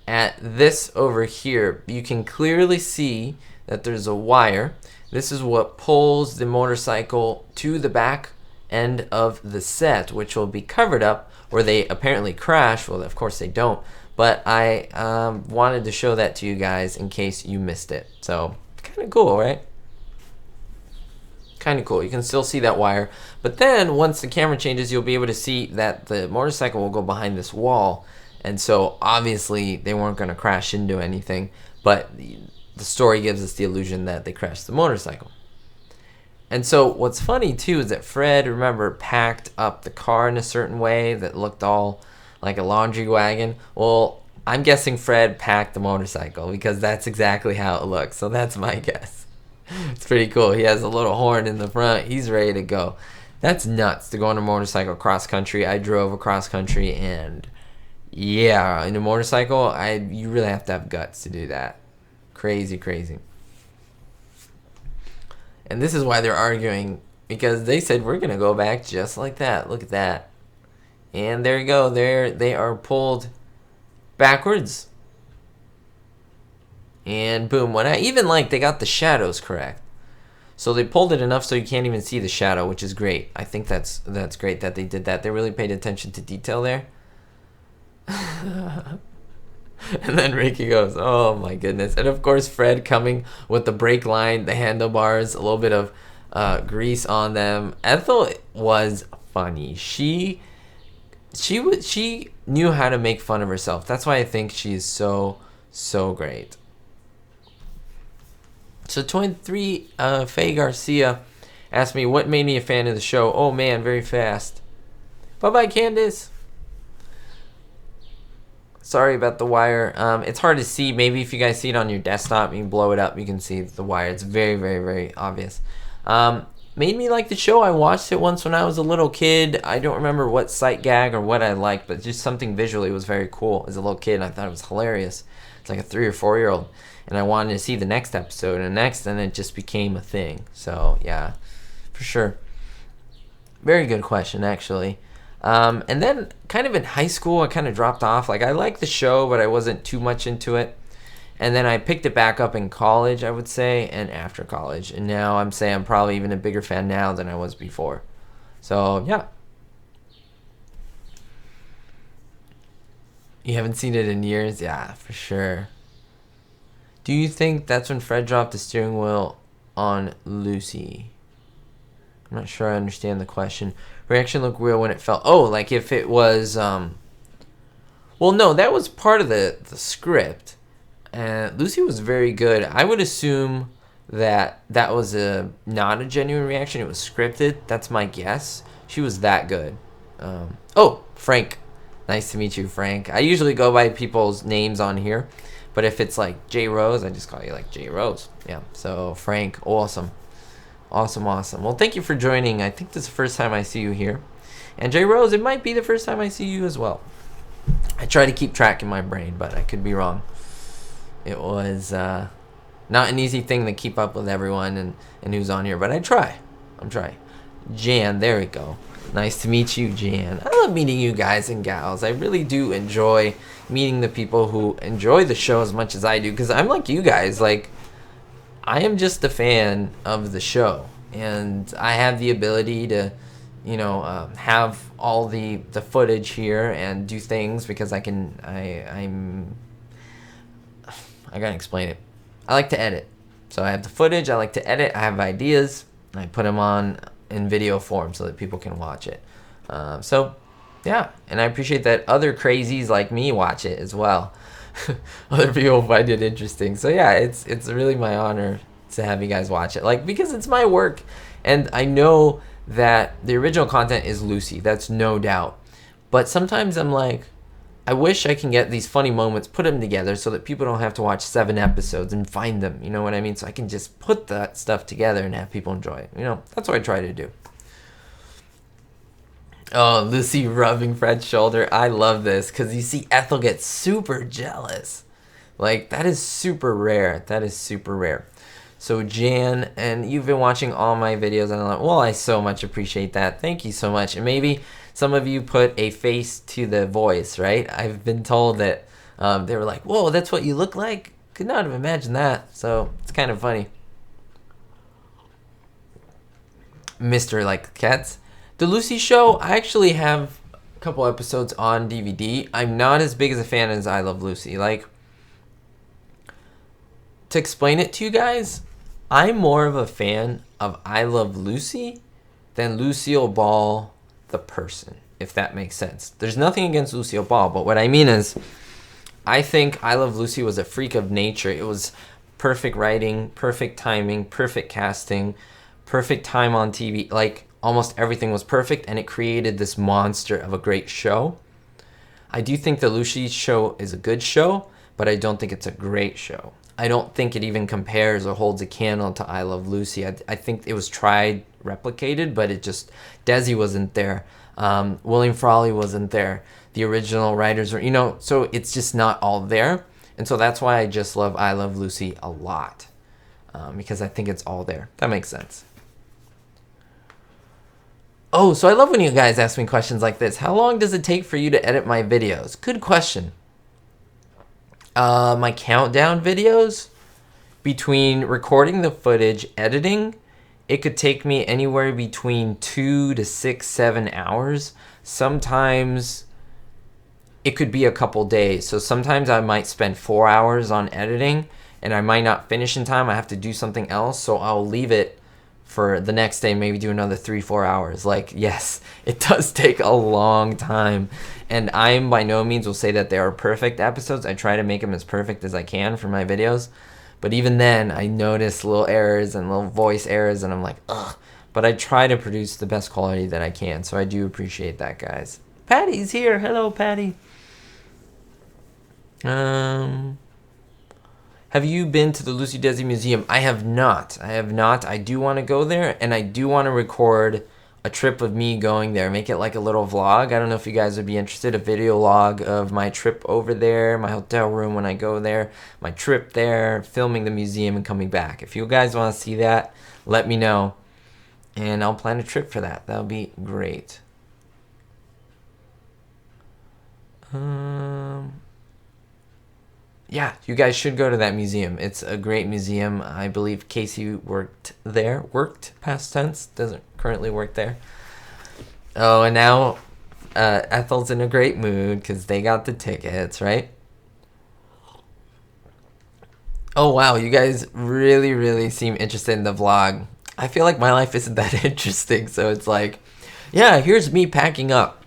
[SPEAKER 1] at this over here. You can clearly see that there's a wire. This is what pulls the motorcycle to the back end of the set, which will be covered up where they apparently crash. Well, of course they don't, but I wanted to show that to you guys in case you missed it. So kind of cool, right? Kind of cool. You can still see that wire, but then once the camera changes, you'll be able to see that the motorcycle will go behind this wall. And so obviously they weren't going to crash into anything, but the story gives us the illusion that they crashed the motorcycle. And so what's funny too is that Fred, remember, packed up the car in a certain way that looked all like a laundry wagon. Well, I'm guessing Fred packed the motorcycle because that's exactly how it looks. So that's my guess. It's pretty cool. He has a little horn in the front. He's ready to go. That's nuts to go on a motorcycle cross country. I drove across country, and yeah, in a motorcycle, you really have to have guts to do that. Crazy, crazy. And this is why they're arguing, because they said we're gonna go back just like that. Look at that. And there you go. They are pulled backwards. And boom. When I even they got the shadows correct. So they pulled it enough so you can't even see the shadow, which is great. I think that's great that they did that. They really paid attention to detail there. And then Ricky goes, oh my goodness. And of course Fred coming with the brake line, the handlebars, a little bit of grease on them. Ethel was funny. She knew how to make fun of herself. That's why I think she's so great. So 23 Faye Garcia asked me what made me a fan of the show. Oh man, very fast. Bye Candace. Sorry about the wire. It's hard to see. Maybe if you guys see it on your desktop, you can blow it up. You can see the wire. It's very obvious. Made me like the show. I watched it once when I was a little kid. I don't remember what sight gag or what I liked, but just something visually was very cool. As a little kid, and I thought it was hilarious. It's like a 3 or 4 year old, and I wanted to see the next episode and it just became a thing. So yeah, for sure. Very good question, actually. And then kind of in high school, I kind of dropped off. I liked the show, but I wasn't too much into it. And then I picked it back up in college, I would say, and after college. And now I'm probably even a bigger fan now than I was before. So, yeah. You haven't seen it in years? Yeah, for sure. Do you think that's when Fred dropped the steering wheel on Lucy? I'm not sure I understand the question. Reaction looked real when it fell. Oh, if it was... Well, no, that was part of the script. And Lucy was very good. I would assume that was not a genuine reaction. It was scripted. That's my guess. She was that good. Oh, Frank. Nice to meet you, Frank. I usually go by people's names on here. But if it's J Rose, I just call you J Rose. Yeah, so Frank, awesome. Awesome. Well, thank you for joining. I think this is the first time I see you here. And J Rose, it might be the first time I see you as well. I try to keep track in my brain, but I could be wrong. It was not an easy thing to keep up with everyone and who's on here, but I'm trying. Jan, there we go. Nice to meet you, Jan. I love meeting you guys and gals. I really do enjoy meeting the people who enjoy the show as much as I do, because I'm like you guys. I am just a fan of the show, and I have the ability to, have all the footage here and do things because I gotta explain it. I like to edit. So I have the footage, I like to edit, I have ideas, and I put them on in video form so that people can watch it. So, yeah, and I appreciate that other crazies like me watch it as well. Other people find it interesting. So, yeah, it's really my honor to have you guys watch it. Because it's my work, and I know that the original content is Lucy. That's no doubt. But sometimes I'm I wish I can get these funny moments, put them together so that people don't have to watch 7 episodes and find them. You know what I mean? So I can just put that stuff together and have people enjoy it. You know, that's what I try to do. Oh, Lucy rubbing Fred's shoulder. I love this because you see Ethel get super jealous. Like, that is super rare. That is super rare. So Jan, and you've been watching all my videos, and I'm like, well, I so much appreciate that. Thank you so much. And maybe some of you put a face to the voice, right? I've been told that they were like, whoa, that's what you look like? Could not have imagined that. So it's kind of funny. Mr. Like Cats. The Lucy Show, I actually have a couple episodes on DVD. I'm not as big as a fan as I Love Lucy. Like, to explain it to you guys, I'm more of a fan of I Love Lucy than Lucille Ball the person, if that makes sense. There's nothing against Lucille Ball, but what I mean is, I think I Love Lucy was a freak of nature. It was perfect writing, perfect timing, perfect casting, perfect time on TV. Like, almost everything was perfect, and it created this monster of a great show. I do think the Lucy Show is a good show, but I don't think it's a great show. I don't think it even compares or holds a candle to I Love Lucy. I think it was tried, replicated, but it just, Desi wasn't there. William Frawley wasn't there. The original writers were, you know, so it's just not all there. And so that's why I just love I Love Lucy a lot, because I think it's all there. That makes sense. Oh, so I love when you guys ask me questions like this. How long does it take for you to edit my videos? Good question. My countdown videos, between recording the footage, editing, it could take me anywhere between 2 to 6, 7 hours. Sometimes it could be a couple days. So sometimes I might spend 4 hours on editing and I might not finish in time. I have to do something else. So I'll leave it for the next day, maybe do another 3-4 hours. Like, yes, it does take a long time. And I'm by no means will say that they are perfect episodes. I try to make them as perfect as I can for my videos. But even then, I notice little errors and little voice errors, and I'm like, ugh. But I try to produce the best quality that I can. So I do appreciate that, guys. Patty's here. Hello, Patty. Have you been to the Lucy Desi Museum? I have not. I have not. I do want to go there, and I do want to record a trip of me going there. Make it like a little vlog. I don't know if you guys would be interested. A video log of my trip over there, my hotel room when I go there, my trip there, filming the museum and coming back. If you guys want to see that, let me know, and I'll plan a trip for that. That'll be great. Yeah, you guys should go to that museum. It's a great museum. I believe Casey worked there. Worked, past tense. Doesn't currently work there. Oh, and now Ethel's in a great mood because they got the tickets, right? Oh, wow. You guys really, really seem interested in the vlog. I feel like my life isn't that interesting. So it's like, yeah, here's me packing up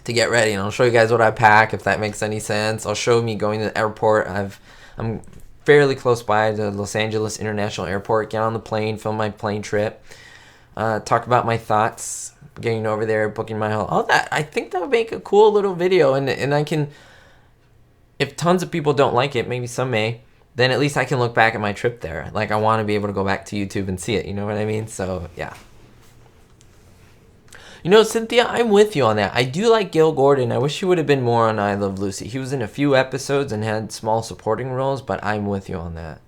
[SPEAKER 1] to get ready, and I'll show you guys what I pack, if that makes any sense. I'll show me going to the airport. I'm fairly close by the Los Angeles International Airport. Get on the plane, film my plane trip, talk about my thoughts, getting over there, booking my hotel. All that, I think that would make a cool little video, and I can, if tons of people don't like it, maybe some may, then at least I can look back at my trip there. Like, I want to be able to go back to YouTube and see it, you know what I mean? So, yeah. You know, Cynthia, I'm with you on that. I do like Gale Gordon. I wish he would have been more on I Love Lucy. He was in a few episodes and had small supporting roles, but I'm with you on that.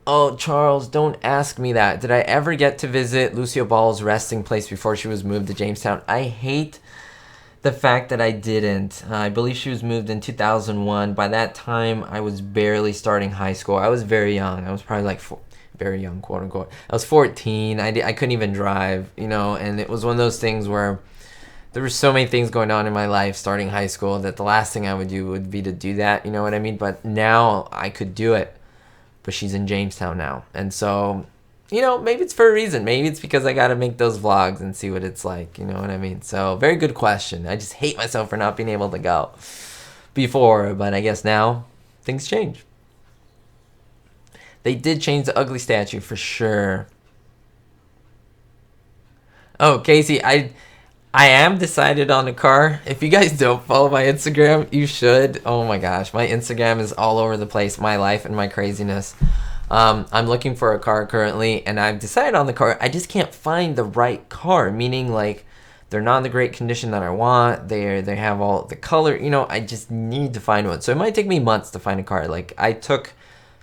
[SPEAKER 1] Oh, Charles, don't ask me that. Did I ever get to visit Lucille Ball's resting place before she was moved to Jamestown? I hate the fact that I didn't. I believe she was moved in 2001. By that time, I was barely starting high school. I was very young. I was probably like very young, quote unquote. I was 14. I couldn't even drive, you know, and it was one of those things where there were so many things going on in my life starting high school that the last thing I would do would be to do that, you know what I mean? But now I could do it, but she's in Jamestown now. And so, you know, maybe it's for a reason. Maybe it's because I got to make those vlogs and see what it's like, you know what I mean? So, very good question. I just hate myself for not being able to go before, but I guess now things change. They did change the ugly statue for sure. Oh, Casey, I am decided on a car. If you guys don't follow my Instagram, you should. Oh my gosh, my Instagram is all over the place, my life and my craziness. I'm looking for a car currently, and I've decided on the car. I just can't find the right car, meaning like they're not in the great condition that I want. They have all the color, you know. I just need to find one. So it might take me months to find a car. Like I took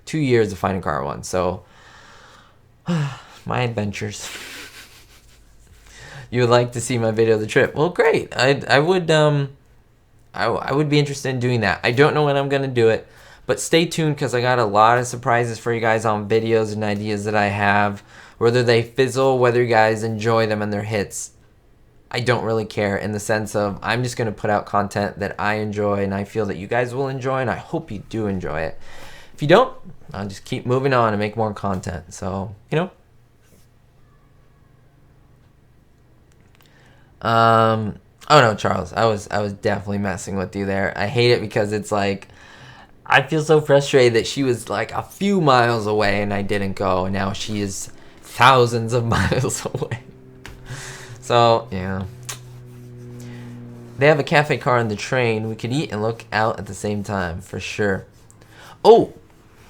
[SPEAKER 1] 2 years to find a car once. So my adventures. You would like to see my video of the trip? Well, great. I would I would be interested in doing that. I don't know when I'm gonna do it, but stay tuned because I got a lot of surprises for you guys on videos and ideas that I have. Whether they fizzle, whether you guys enjoy them and they're hits, I don't really care, in the sense of I'm just gonna put out content that I enjoy and I feel that you guys will enjoy, and I hope you do enjoy it. If you don't, I'll just keep moving on and make more content. So, you know. Oh no, Charles, I was definitely messing with you there. I hate it because it's like I feel so frustrated that she was like a few miles away and I didn't go, and now she is thousands of miles away. So yeah, they have a cafe car on the train. We could eat and look out at the same time for sure. Oh,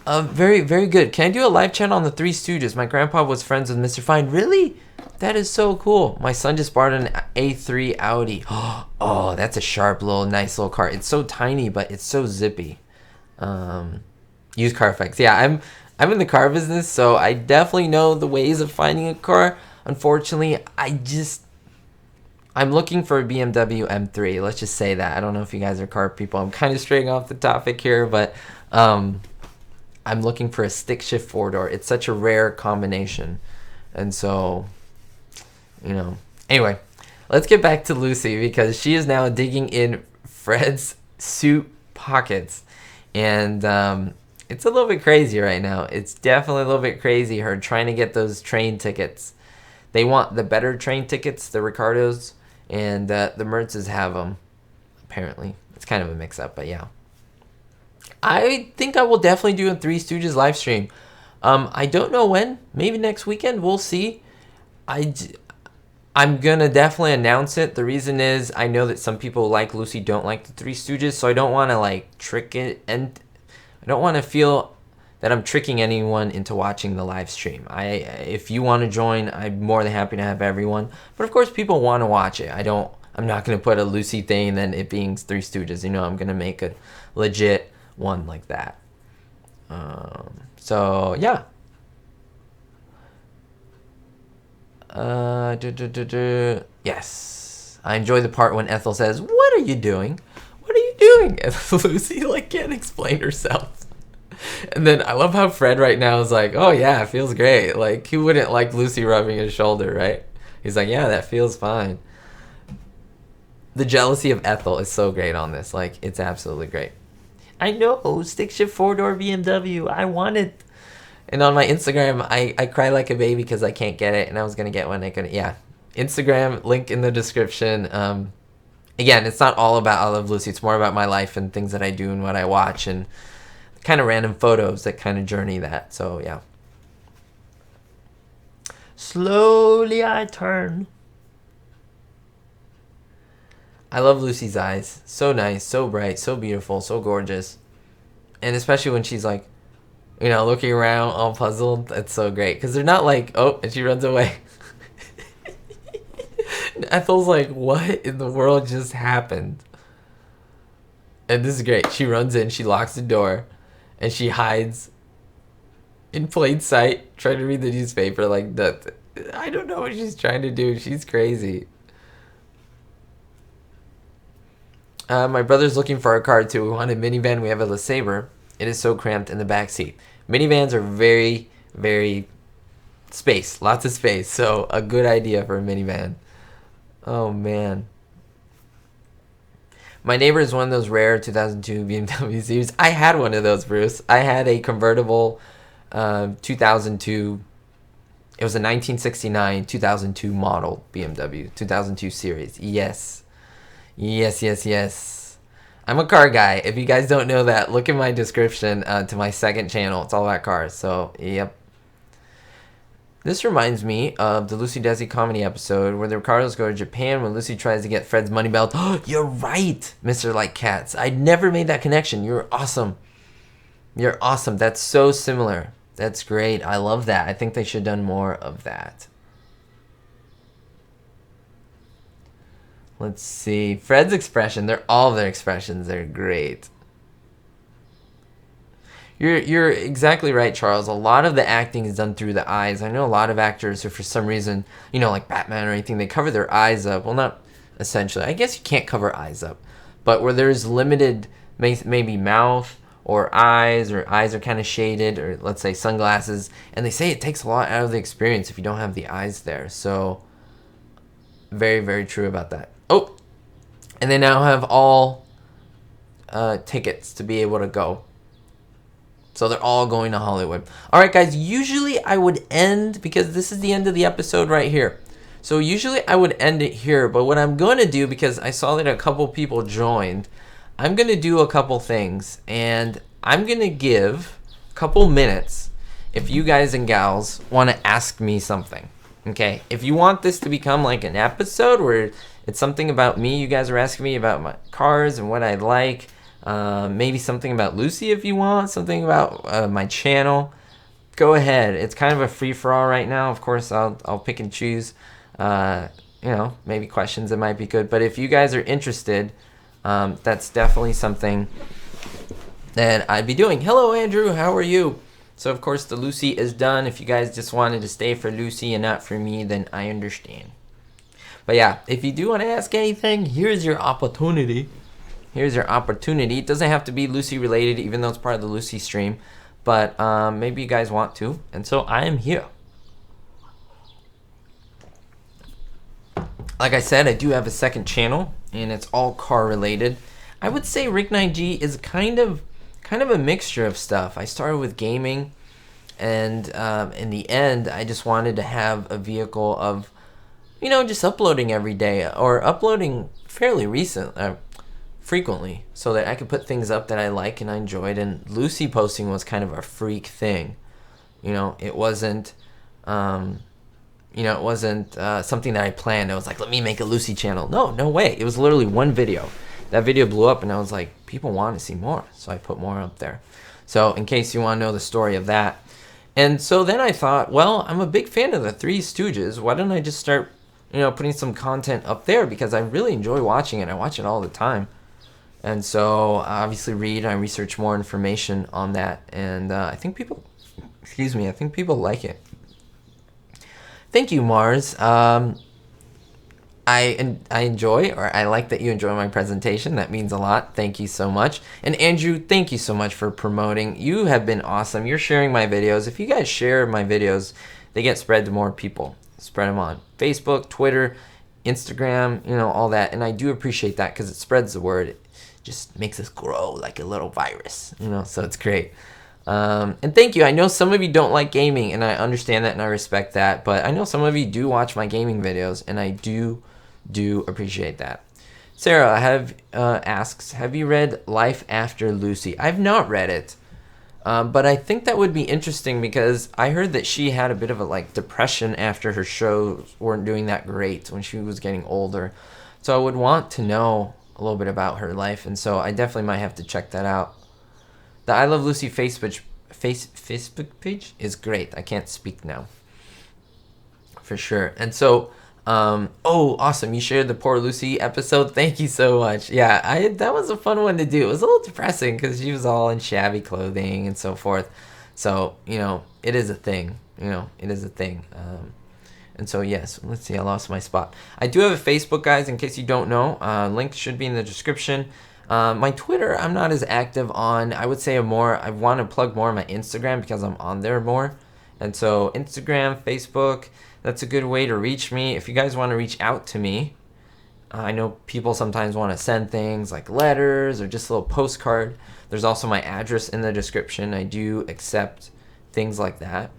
[SPEAKER 1] very good. Can I do a live chat on the Three Stooges? My grandpa was friends with Mr. Fine. Really? That is so cool. My son just bought an A3 Audi. Oh, that's a sharp little, nice little car. It's so tiny, but it's so zippy. Used car effects. Yeah, I'm in the car business, so I definitely know the ways of finding a car. Unfortunately, I'm looking for a BMW M3. Let's just say that. I don't know if you guys are car people. I'm kind of straying off the topic here, but I'm looking for a stick shift 4-door. It's such a rare combination, and so, you know. Anyway, let's get back to Lucy because she is now digging in Fred's suit pockets, and it's a little bit crazy right now. It's definitely a little bit crazy, her trying to get those train tickets. They want the better train tickets, the Ricardos, and the Mertzes have them, apparently. It's kind of a mix-up, but yeah. I think I will definitely do a Three Stooges live stream. I don't know when. Maybe next weekend. We'll see. I'm going to definitely announce it. The reason is I know that some people like Lucy don't like the Three Stooges, so I don't want to like trick it, and I don't want to feel that I'm tricking anyone into watching the live stream. If you want to join, I'm more than happy to have everyone. But of course, people want to watch it. I'm not going to put a Lucy thing and then it being Three Stooges. You know, I'm going to make a legit one like that. So yeah. Yes, I enjoy the part when Ethel says, "What are you doing? What are you doing?" And Lucy like can't explain herself. And then I love how Fred right now is like, "Oh yeah, it feels great." Like he wouldn't like Lucy rubbing his shoulder, right? He's like, "Yeah, that feels fine." The jealousy of Ethel is so great on this. Like it's absolutely great. I know, stick shift 4-door BMW. I want it. And on my Instagram, I cry like a baby because I can't get it, and I was gonna get one. I couldn't. Yeah, Instagram link in the description. Again, it's not all about I Love Lucy. It's more about my life and things that I do and what I watch and kind of random photos that kind of journey that. So yeah. Slowly I turn. I love Lucy's eyes. So nice, so bright, so beautiful, so gorgeous. And especially when she's like, you know, looking around all puzzled. That's so great. Because they're not like, oh, and she runs away. Ethel's like, what in the world just happened? And this is great. She runs in, she locks the door, and she hides in plain sight, trying to read the newspaper like that. I don't know what she's trying to do. She's crazy. My brother's looking for a car too. We want a minivan. We have a LeSabre. It is so cramped in the back seat. Minivans are very, very space. Lots of space. So a good idea for a minivan. Oh man. My neighbor is one of those rare 2002 BMW series. I had one of those, Bruce. I had a convertible 2002. It was a 1969 2002 model BMW 2002 series. Yes. Yes. I'm a car guy. If you guys don't know that, look in my description to my second channel. It's all about cars. So, yep. This reminds me of the Lucy Desi comedy episode where the Ricardos go to Japan when Lucy tries to get Fred's money belt. Oh, you're right, Mr. Like Cats. I never made that connection. You're awesome. You're awesome. That's so similar. That's great. I love that. I think they should have done more of that. Let's see. Fred's expression. All of their expressions. They're great. You're exactly right, Charles. A lot of the acting is done through the eyes. I know a lot of actors who, for some reason, you know, like Batman or anything, they cover their eyes up. Well, not essentially. I guess you can't cover eyes up. But where there's limited, maybe mouth or eyes are kind of shaded, or let's say sunglasses, and they say it takes a lot out of the experience if you don't have the eyes there. So, very, very true about that. Oh, and they now have all tickets to be able to go. So they're all going to Hollywood. All right, guys, usually I would end, because this is the end of the episode right here. So usually I would end it here, but what I'm going to do, because I saw that a couple people joined, I'm going to do a couple things, and I'm going to give a couple minutes if you guys and gals want to ask me something, okay? If you want this to become like an episode where it's something about me, you guys are asking me about my cars and what I like, maybe something about Lucy if you want, something about my channel, go ahead. It's kind of a free-for-all right now. Of course, I'll pick and choose, you know, maybe questions that might be good. But if you guys are interested, that's definitely something that I'd be doing. Hello, Andrew. How are you? So, of course, the Lucy is done. If you guys just wanted to stay for Lucy and not for me, then I understand. But yeah, if you do want to ask anything, here's your opportunity. Here's your opportunity. It doesn't have to be Lucy related, even though it's part of the Lucy stream. But maybe you guys want to. And so I am here. Like I said, I do have a second channel, and it's all car related. I would say Ricknineg is kind of a mixture of stuff. I started with gaming, and in the end, I just wanted to have a vehicle of, you know, just uploading every day, or uploading fairly frequently, so that I could put things up that I like and I enjoyed. And Lucy posting was kind of a freak thing, you know. It wasn't, you know, it wasn't something that I planned. I was like, let me make a Lucy channel. No way. It was literally one video. That video blew up, and I was like, people want to see more, so I put more up there. So in case you want to know the story of that. And so then I thought, well, I'm a big fan of the Three Stooges. Why don't I just start, you know, putting some content up there, because I really enjoy watching it. I watch it all the time. And so I obviously I research more information on that, and I think people, I think people like it. Thank you, Mars. I enjoy, or I like that you enjoy my presentation. That means a lot. Thank you so much. And Andrew, thank you so much for promoting. You have been awesome. You're sharing my videos. If you guys share my videos, they get spread to more people. Spread them on Facebook, Twitter, Instagram, you know, all that. And I do appreciate that, because it spreads the word. It just makes us grow like a little virus, you know, so it's great. And thank you. I know some of you don't like gaming, and I understand that and I respect that, but I know some of you do watch my gaming videos, and I do appreciate that. Sarah asks, have you read Life After Lucy? I've not read it, but I think that would be interesting, because I heard that she had a bit of a like depression after her shows weren't doing that great when she was getting older. So I would want to know a little bit about her life, and so I definitely might have to check that out. The I Love Lucy Facebook page is great. I can't speak now. For sure. And so, oh, awesome. You shared the Poor Lucy episode. Thank you so much. Yeah, that was a fun one to do. It was a little depressing, because she was all in shabby clothing and so forth. So, you know, it is a thing. You know, it is a thing. And so, yes, let's see, I lost my spot. I do have a Facebook, guys, in case you don't know. Link should be in the description. My Twitter, I'm not as active on. I would say I want to plug more on my Instagram, because I'm on there more. And so Instagram, Facebook, that's a good way to reach me. If you guys want to reach out to me, I know people sometimes want to send things like letters or just a little postcard. There's also my address in the description. I do accept things like that.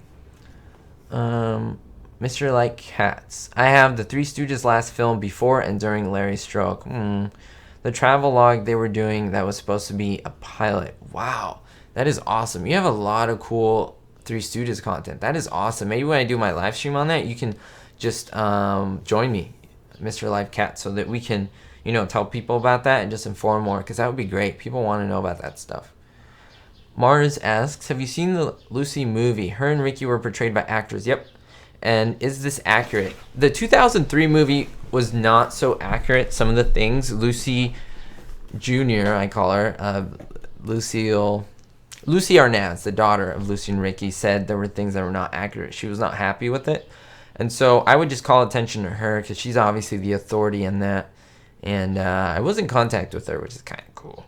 [SPEAKER 1] Mr. Like Cats. I have the Three Stooges last film before and during Larry's stroke. The travel log they were doing that was supposed to be a pilot. Wow, that is awesome. You have a lot of cool Three Stooges content. That is awesome. Maybe when I do my live stream on that, you can just join me, Mr. Live Cat, so that we can, you know, tell people about that and just inform more, because that would be great. People want to know about that stuff. Mars asks, have you seen the Lucy movie? Her and Ricky were portrayed by actors. Yep. And is this accurate? The 2003 movie was not so accurate. Some of the things, Lucy Jr., I call her, Lucy Arnaz, the daughter of Lucy and Ricky, said there were things that were not accurate. She was not happy with it. And so I would just call attention to her, because she's obviously the authority in that. And I was in contact with her, which is kind of cool.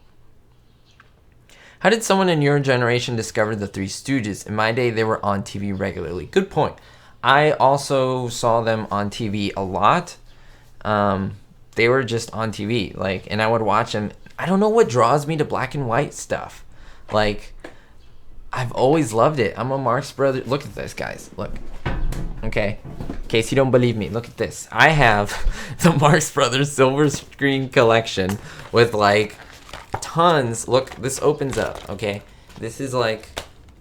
[SPEAKER 1] How did someone in your generation discover the Three Stooges? In my day, they were on TV regularly. Good point. I also saw them on TV a lot. They were just on TV, like, and I would watch them. I don't know what draws me to black and white stuff. Like, I've always loved it. I'm a Marx Brothers. Look at this, guys. Look. Okay. In case you don't believe me, look at this. I have the Marx Brothers silver screen collection with like tons. Look, this opens up. Okay. This is like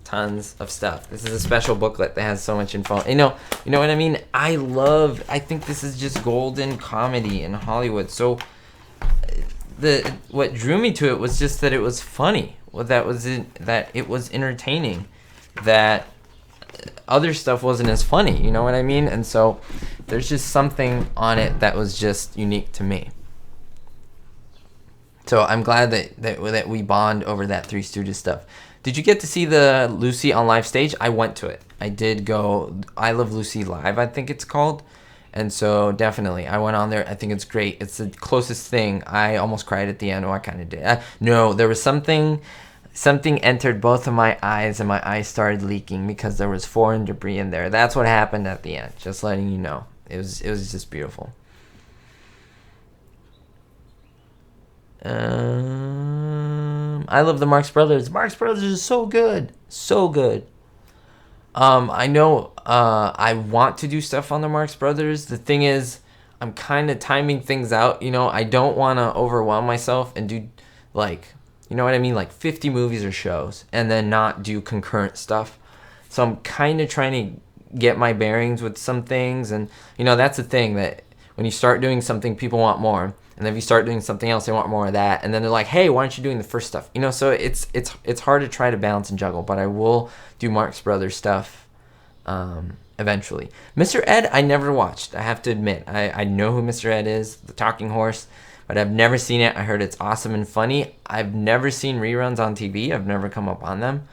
[SPEAKER 1] tons of stuff. This is a special booklet that has so much info. You know what I mean? I think this is just golden comedy in Hollywood. So what drew me to it was just that it was funny. Well, that it was entertaining. That other stuff wasn't as funny. You know what I mean? And so there's just something on it that was just unique to me. So I'm glad that we bond over that Three Stooges stuff. Did you get to see the Lucy on live stage? I went to it. I did go. I Love Lucy Live, I think it's called. And so definitely, I went on there. I think it's great. It's the closest thing. I almost cried at the end. Oh, I kind of did. No, there was something entered both of my eyes, and my eyes started leaking because there was foreign debris in there. That's what happened at the end. Just letting you know. It was just beautiful. I love the Marx Brothers. Marx Brothers is so good. So good. I know I want to do stuff on the Marx Brothers. The thing is, I'm kind of timing things out. You know, I don't want to overwhelm myself and do, like, you know what I mean? Like 50 movies or shows and then not do concurrent stuff. So I'm kind of trying to get my bearings with some things. And, you know, that's the thing, that when you start doing something, people want more. And then if you start doing something else, they want more of that. And then they're like, hey, why aren't you doing the first stuff? You know, so it's hard to try to balance and juggle. But I will do Marx Brothers stuff eventually. Mr. Ed, I never watched. I have to admit. I know who Mr. Ed is, the talking horse. But I've never seen it. I heard it's awesome and funny. I've never seen reruns on TV. I've never come up on them.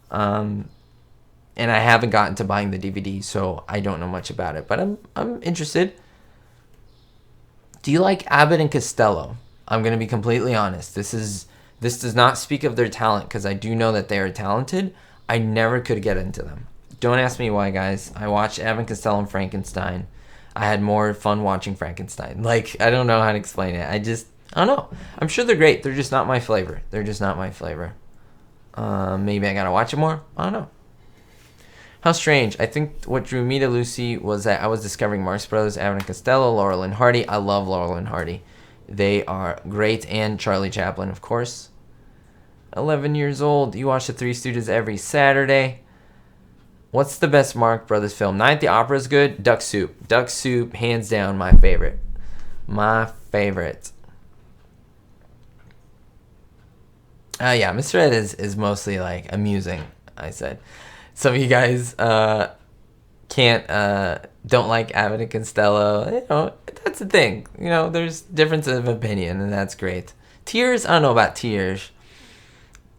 [SPEAKER 1] And I haven't gotten to buying the DVD, so I don't know much about it. But I'm interested. Do you like Abbott and Costello? I'm going to be completely honest. This does not speak of their talent, because I do know that they are talented. I never could get into them. Don't ask me why, guys. I watched Abbott and Costello and Frankenstein. I had more fun watching Frankenstein. Like, I don't know how to explain it. I don't know. I'm sure they're great. They're just not my flavor. Maybe I got to watch it more. I don't know. How strange. I think what drew me to Lucy was that I was discovering Marx Brothers, Abbott and Costello, Laurel and Hardy. I love Laurel and Hardy. They are great. And Charlie Chaplin, of course. 11 years old. You watch the Three Stooges every Saturday. What's the best Marx Brothers film? Night at the Opera is good. Duck Soup. Duck Soup, hands down, my favorite. My favorite. Yeah, Mr. Ed is mostly like amusing, I said. Some of you guys don't like Abbott and Costello. You know, that's the thing. You know, there's differences of opinion, and that's great. Tears, I don't know about Tears.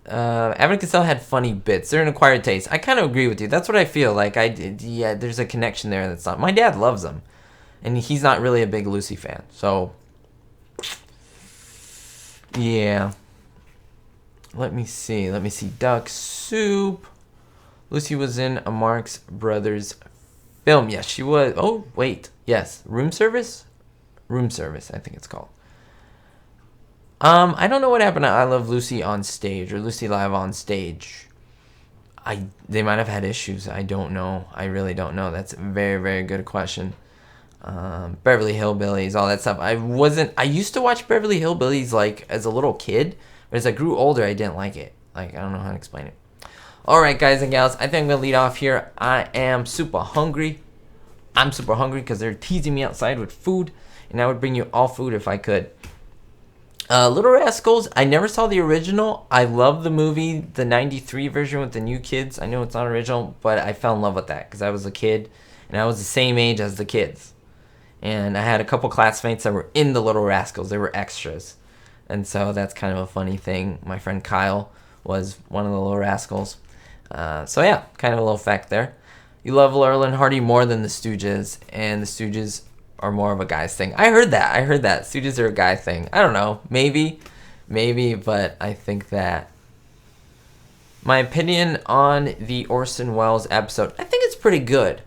[SPEAKER 1] Abbott and Costello had funny bits. They're an acquired taste. I kind of agree with you. That's what I feel like. Yeah, there's a connection there that's not. My dad loves them, and he's not really a big Lucy fan. So, yeah. Let me see. Duck Soup. Lucy was in a Marx Brothers film. Yes, she was. Oh, wait. Yes. Room Service, I think it's called. I don't know what happened to I Love Lucy on stage or Lucy Live on stage. They might have had issues. I don't know. I really don't know. That's a very, very good question. Beverly Hillbillies, all that stuff. I used to watch Beverly Hillbillies like as a little kid, but as I grew older, I didn't like it. Like, I don't know how to explain it. All right, guys and gals, I think I'm going to lead off here. I am super hungry. I'm super hungry because they're teasing me outside with food, and I would bring you all food if I could. Little Rascals, I never saw the original. I love the movie, the 93 version with the new kids. I know it's not original, but I fell in love with that because I was a kid, and I was the same age as the kids. And I had a couple classmates that were in the Little Rascals. They were extras. And so that's kind of a funny thing. My friend Kyle was one of the Little Rascals. So yeah, kind of a little fact there. You love Laurel and Hardy more than the Stooges, and the Stooges are more of a guy's thing. I heard that. Stooges are a guy thing. I don't know. Maybe, but I think that my opinion on the Orson Welles episode, I think it's pretty good.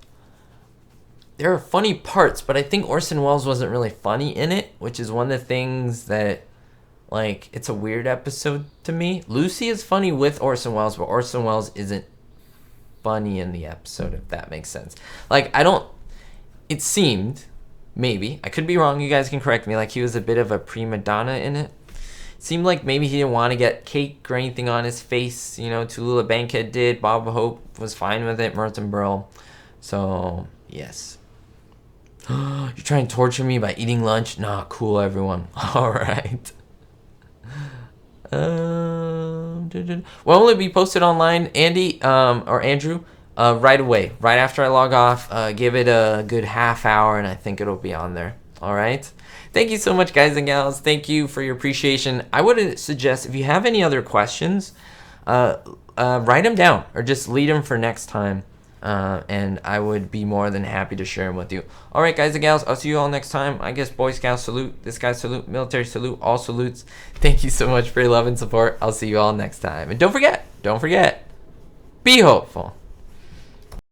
[SPEAKER 1] There are funny parts, but I think Orson Welles wasn't really funny in it, which is one of the things that, like, it's a weird episode to me. Lucy is funny with Orson Welles, but Orson Welles isn't funny in the episode, if that makes sense. Like, it seemed, maybe, I could be wrong, you guys can correct me, like he was a bit of a prima donna in it. It seemed like maybe he didn't want to get cake or anything on his face, Tallulah Bankhead did, Bob Hope was fine with it, Merton Burl. So, yes. You're trying to torture me by eating lunch? Nah, cool, everyone. Alright. Will only be posted online, Andy, or Andrew, right away, right after I log off. Give it a good half hour, and I think it'll be on there. All right. Thank you so much, guys and gals. Thank you for your appreciation. I would suggest if you have any other questions, write them down or just leave them for next time. And I would be more than happy to share them with you. All right, guys and gals, I'll see you all next time. I guess Boy Scout salute, this guy salute, military salute, all salutes. Thank you so much for your love and support. I'll see you all next time. And don't forget, be hopeful.